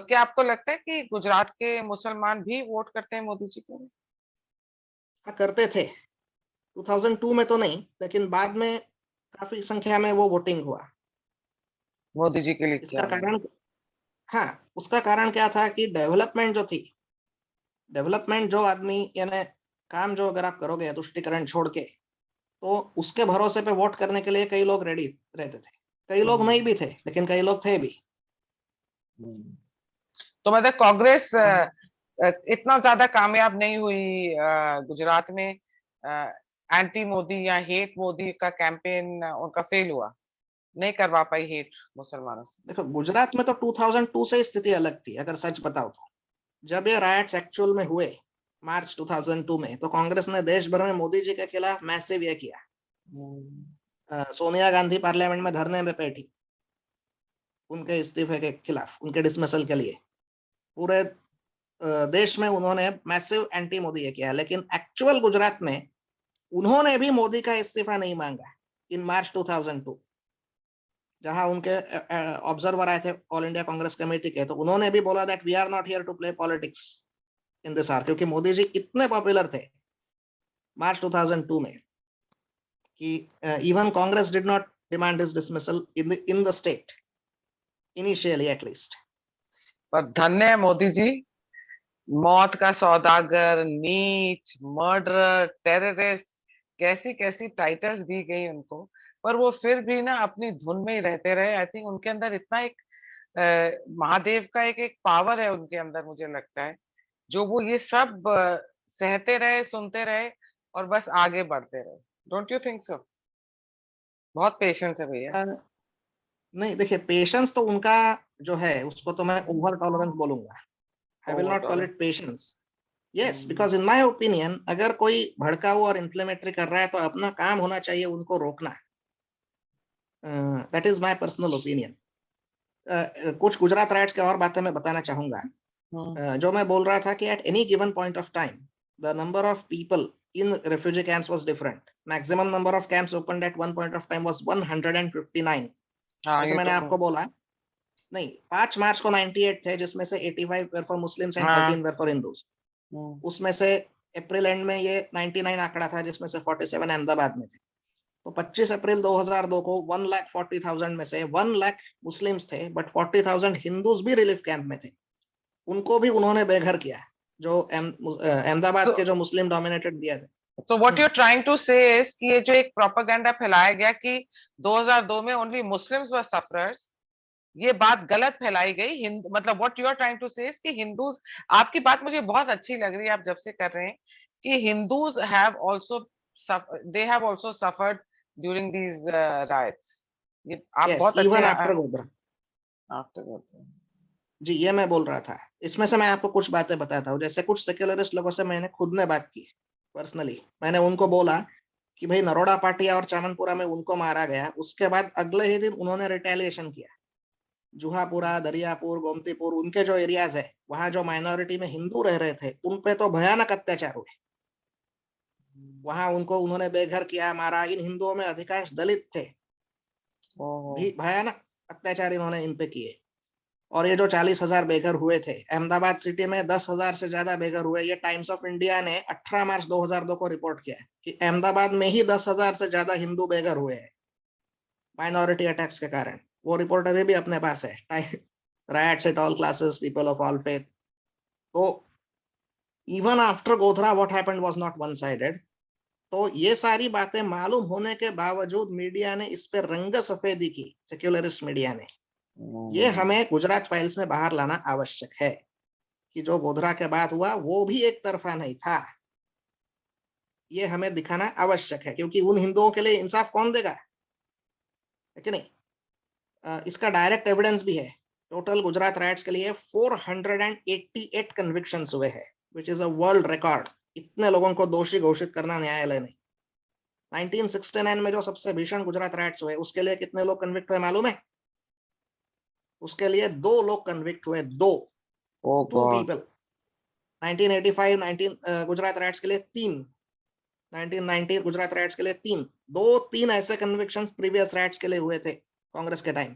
क्या आपको लगता है कि गुजरात के मुसलमान भी वोट करते हैं मोदी जी को? हाँ, करते थे। 2002 में तो नहीं, लेकिन बाद में काफी संख्या में वो वोटिंग हुआ मोदी जी के लिए। इसका कारण, हाँ, उसका कारण क्या था कि डेवलपमेंट जो थी, डेवलपमेंट जो आदमी यानी काम जो अगर आप करोगे तुष्टिकरण छोड़ के, तो उसके भरोसे पे वोट करने के लिए कई लोग रेडी रहते थे। कई लोग नहीं भी थे, लेकिन कई लोग थे भी। तो मतलब कांग्रेस इतना ज्यादा कामयाब नहीं हुई गुजरात में, एंटी मोदी या हेट मोदी का कैंपेन उनका फेल हुआ, नहीं करवा पाई हेट मुसलमानों से। देखो, गुजरात में तो 2002 से स्थिति अलग थी, अगर सच बताओ तो। जब ये राइट्स एक्चुअल में हुए मार्च 2002 में, तो कांग्रेस ने देश भर में मोदी जी के खिलाफ मैसिव ये किया। सोनिया गांधी पार्लियामेंट में धरने में बैठी उनके इस्तीफे के खिलाफ, उनके डिसमिसल के लिए। पूरे देश में उन्होंने मैसिव एंटी मोदी ये किया, लेकिन एक्चुअल गुजरात में उन्होंने भी मोदी का इस्तीफा नहीं मांगा इन मार्च 2002। जहां उनके ऑब्जर्वर आए थे ऑल इंडिया कांग्रेस कमेटी के, तो उन्होंने भी बोला that we are not here to play politics in this are, क्योंकि मोदी जी इतने पॉपुलर थे मार्च 2002 में कि even Congress did not demand his dismissal in the state initially at least. पर धन्य है मोदी जी, मौत का सौदागर, नीच, मर्डरर, टेररिस्ट, कैसी कैसी टाइटल्स दी गई उनको, पर वो फिर भी ना अपनी धुन में ही रहते रहे। आई थिंक उनके अंदर इतना एक महादेव का एक पावर है उनके अंदर, मुझे लगता है, जो वो ये सब सहते रहे, सुनते रहे और बस आगे बढ़ते रहे। Don't you think so? बहुत पेशेंस है भैया। नहीं, देखिए, पेशेंस तो उनका जो है उसको तो मैं ओवर टॉलरेंस बोलूंगा। I will not call it patience. Yes, because in my opinion अगर कोई भड़काऊ और इंफ्लेमेटरी कर रहा है तो अपना काम होना चाहिए उनको रोकना। That is my personal opinion. कुछ गुजरात राइट्स के और बातें मैं बताना चाहूंगा। जो मैं बोल रहा था कि at any given point of time the number of people in refugee camps was different. Maximum number of camps opened at one point of time was 159. जैसे मैंने आपको बोला, नहीं, 5 मार्च को 98 थे, जिसमें से 85 were for Muslims and 13 were for Hindus. उसमें से अप्रैल एंड में ये 99 आंकड़ा था, जिसमें से 47 अहमदाबाद में थे। तो 25 अप्रैल 2002 को 1,40,000 में से 1 लाख मुस्लिम्स थे, बट 40,000 हिंदूज भी रिलीफ कैंप में थे। उनको भी उन्होंने बेघर किया, जो अहमदाबाद के जो मुस्लिम डोमिनेटेड दिया थे। So what you're trying to say is कि ये जो एक प्रोपेगेंडा फैलाया गया कि 2002 में only Muslims were sufferers ये बात गलत फैलाई गई। हिंदू मतलब what you are trying to say कि हिंदूज, आपकी बात मुझे बहुत अच्छी लग रही है आप जब से कर रहे हैं, कि Hindus have also they have also suffered during these rights. ये आप यस, बहुत अच्छे इवन आफ्टर गोधरा। आफ्टर। जी, ये मैं बोल रहा था। इसमें से मैं आपको कुछ बातें बताता हूँ। जैसे कुछ सेक्युलरिस्ट लोगों से मैंने खुद ने बात की पर्सनली। मैंने उनको बोला कि भाई नरोड़ा पाटिया और चामनपुरा में उनको मारा गया, उसके बाद अगले ही दिन उन्होंने रिटेलिएशन किया। जुहापुरा, दरियापुर, गोमतीपुर, उनके जो एरियाज है, वहां जो माइनॉरिटी में हिंदू रह रहे थे, उन पे तो भयानक अत्याचार हुए। वहां उनको उन्होंने बेघर किया, मारा। इन हिंदुओं में अधिकांश दलित थे। भी भयानक अत्याचार इन्होंने इन पे किए। और ये जो 40,000 बेघर हुए थे, अहमदाबाद सिटी में 10,000 से ज्यादा बेघर हुए। ये टाइम्स ऑफ इंडिया ने 18 मार्च 2002 को रिपोर्ट किया है कि अहमदाबाद में ही 10,000 से ज्यादा हिंदू बेघर हुए हैं माइनॉरिटी अटैक्स के कारण। वो रिपोर्ट अभी भी अपने पास है, rights at all classes, people of all faith. तो even after Godhra what happened was not one sided. तो ये सारी बातें मालूम होने के बावजूद मीडिया ने इस पे रंग सफेदी की, सेक्युलरिस्ट मीडिया ने। ये हमें गुजरात फाइल्स में बाहर लाना आवश्यक है कि जो गोधरा के बाद हुआ वो भी एक तरफा नहीं था। ये हमें दिखाना आवश्यक है, क्योंकि उन हिंदुओं के लिए इंसाफ कौन देगा, है कि नहीं। इसका डायरेक्ट एविडेंस भी है। टोटल गुजरात राइट्स के लिए 488 कन्विक्शंस हुए हैं, which is a world record. इतने लोगों को दोषी घोषित करना न्यायालय ने। 1969 में जो सबसे भीषण गुजरात राइट्स हुए, उसके लिए कितने लोग कन्विक्ट हुए मालूम है? उसके लिए 2 लोग कन्विक्ट हुए, 2 पीपल। 1985 गुजरात राइट्स के लिए 3, 1990 गुजरात राइट्स के लिए 3 ऐसे कन्विक्शंस प्रीवियस राइट्स के लिए हुए थे कांग्रेस के टाइम।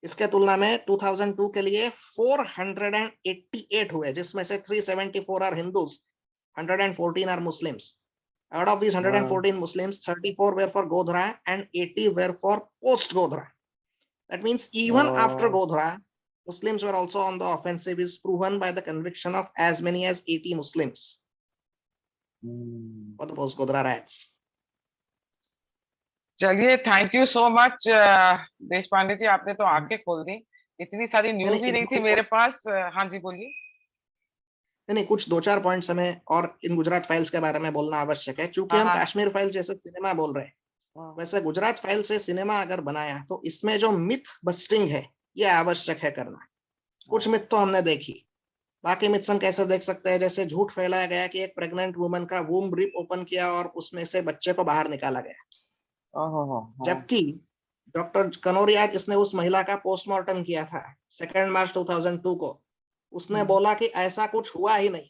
इसके तुलना में 2002 के लिए 488 हुए, जिसमें से 374 are Hindus, 114 are Muslims. Out of these 114 Muslims, 34 were for Godhra and 80 were for post Godhra. That means even after Godhra, Muslims were also on the offensive, is proven by the conviction of as many as 80 Muslims for the post Godhra riots. चलिए, thank you so much देश पांडे जी, आपने तो आंखें खोल दी। इतनी सारी news ही नहीं थी मेरे पास। हाँ जी बोलिए। नहीं, कुछ 2-4 पॉइंट्स हमें और इन गुजरात फाइल्स के बारे में बोलना आवश्यक है, क्योंकि हम कश्मीर फाइल्स जैसे सिनेमा बोल रहे हैं, वैसे गुजरात फाइल से सिनेमा अगर बनाया तो इसमें जो मिथ बस्टिंग है, ये आवश्यक है करना। कुछ मिथ तो हमने देखी, बाकी मिथ्स हम कैसे देख सकते हैं? जैसे झूठ फैलाया गया कि एक प्रेग्नेंट वुमन का वूम रिप ओपन किया और उसमें से बच्चे को बाहर निकाला गया, जबकि डॉक्टर कनोरिया, जिसने उस महिला का पोस्टमार्टम किया था 2 मार्च 2002 को, उसने बोला कि ऐसा कुछ हुआ ही नहीं।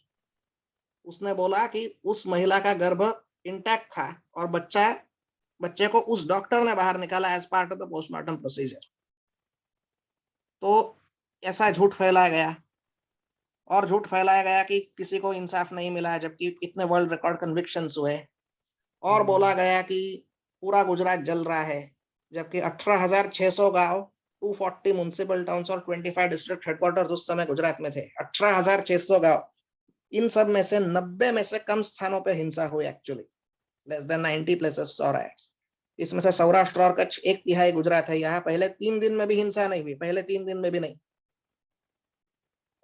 उसने बोला कि उस महिला का गर्भ इंटैक्ट था और बच्चे को उस डॉक्टर ने बाहर निकाला as part of the postmortem procedure. तो ऐसा झूठ फैलाया गया, और झूठ फैलाया गया कि किसी को इंसाफ नहीं मिला, जबकि इतने वर्ल्ड रिकॉर्ड कन्विक्शंस हुए। और बोला गया कि पूरा गुजरात जल रहा है, जबकि 18,600 गांव, 240 म्युनिसिपल टाउन्स और 25 डिस्ट्रिक्ट हेडक्वार्टर्स उस समय गुजरात में थे। 18,600 गांव, इन सब में से 90 में से कम स्थानों पे हिंसा हुई actually, less than 90 places saw rights. इसमें से सौराष्ट्र और कच्छ 1/3 गुजरात है। यहाँ पहले 3 दिन में भी हिंसा नहीं हुई, पहले 3 दिन में भी नहीं।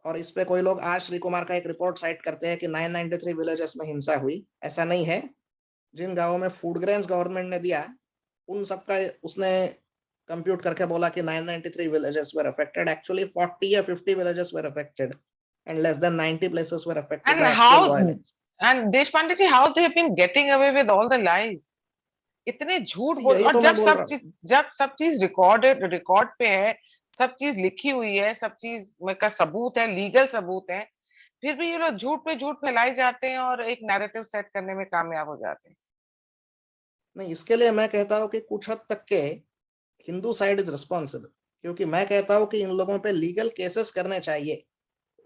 और इस पे कोई लोग आज श्री कुमार का एक रिपोर्ट साइट करते हैं कि 993 विलेजेस में हिंसा हुई। ऐसा नहीं है। जिन गांवों में फूड ग्रेन्स गवर्नमेंट ने दिया, उन सबका उसने कंप्यूट करके बोला कि 993 villages were affected. Actually 40 or 50 villages were affected and less than 90 places were affected And by how actual violence. and Deshpande ji, how they have been getting away with all the lies? इतने झूठ बोल, यही और तो मैं बोल रहा हूँ। जब सब चीज रिकॉर्ड पे है, सब चीज लिखी हुई है, सब चीज में का सबूत है, लीगल सबूत है, फिर भी ये लोग झूठ पे झूठ फैलाई जाते हैं और एक नैरेटिव सेट करने में कामयाब हो जाते हैं। नहीं, इसके लिए मैं कहता हूँ कि कुछ हद तक के हिंदू साइड इज रिस्पॉन्सिबल, क्योंकि मैं कहता हूँ कि इन लोगों पे लीगल केसेस करने चाहिए।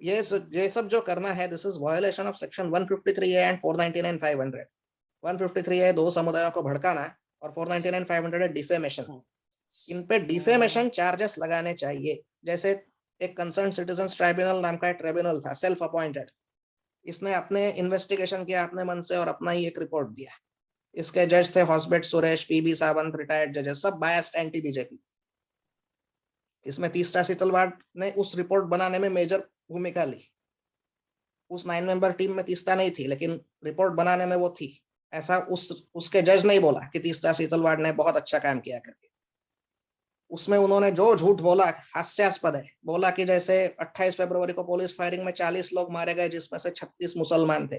ये सब जो करना है, this is violation of section 153A and 499/500। 153A 2 समुदायों को भड़काना, और 499/500 डिफेमेशन। इन पे डिफेमेशन चार्जेस लगाने चाहिए। जैसे एक कंसर्न सिटीजन ट्राइब्यूनल नाम का ट्रिब्यूनल था, सेल्फ अपॉइंटेड। इसने अपने इन्वेस्टिगेशन किया अपने मन से और अपना ही एक रिपोर्ट दिया। इसके जज थे हॉस्बेट सुरेश, पीबी सावंत, रिटायर्ड जजेस, सब बायस्ड एंटी बीजेपी। इसमें तीस्ता सीतलवाड़ ने उस रिपोर्ट बनाने में मेजर भूमिका ली। उस 9 मेंबर टीम में तीस्ता नहीं थी, लेकिन रिपोर्ट बनाने में वो थी। ऐसा उसके जज नहीं बोला कि तीस्ता सीतलवाड़ ने बहुत अच्छा काम किया करके। उसमें उन्होंने जो झूठ बोला हास्यास्पद है। बोला कि जैसे 28 फरवरी को पुलिस फायरिंग में 40 लोग मारे गए, जिसमें से 36 मुसलमान थे,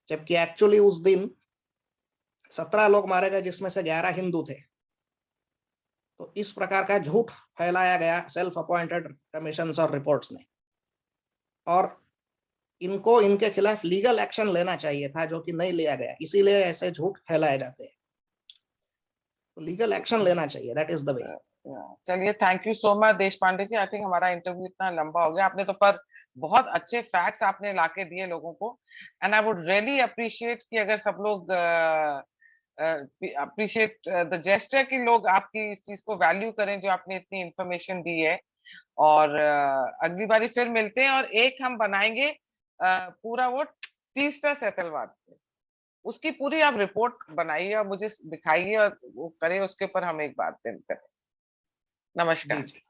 जबकि एक्चुअली उस दिन 17 लोग मारे गए, जिसमें से 11 हिंदू थे। तो इस प्रकार का झूठ फैलाया गया सेल्फ अपॉइंटेड कमीशन और रिपोर्ट्स ने, और इनको इनके खिलाफ लीगल एक्शन लेना चाहिए था, जो कि नहीं लिया गया। इसीलिए ऐसे झूठ फैलाए जाते हैं। तो लीगल एक्शन लेना चाहिए, दैट इज द वे। चलिए, थैंक यू सो मच देश पांडे जी। आई थिंक हमारा इंटरव्यू इतना लंबा हो गया, आपने तो पर बहुत अच्छे फैक्ट्स आपने लाके दिए लोगों को। And I would really appreciate कि अगर सब लोग अप्रिशिएट द जेस्चर कि लोग आपकी इस चीज को वैल्यू करें जो आपने इतनी इंफॉर्मेशन दी है। और अगली बारी फिर मिलते हैं और एक हम बनाएंगे पूरा वो तीस्ता सेतलवाद, उसकी पूरी आप रिपोर्ट बनाइए और मुझे दिखाइए और वो करें, उसके ऊपर हम एक बात करें। जी नमस्कार। जी।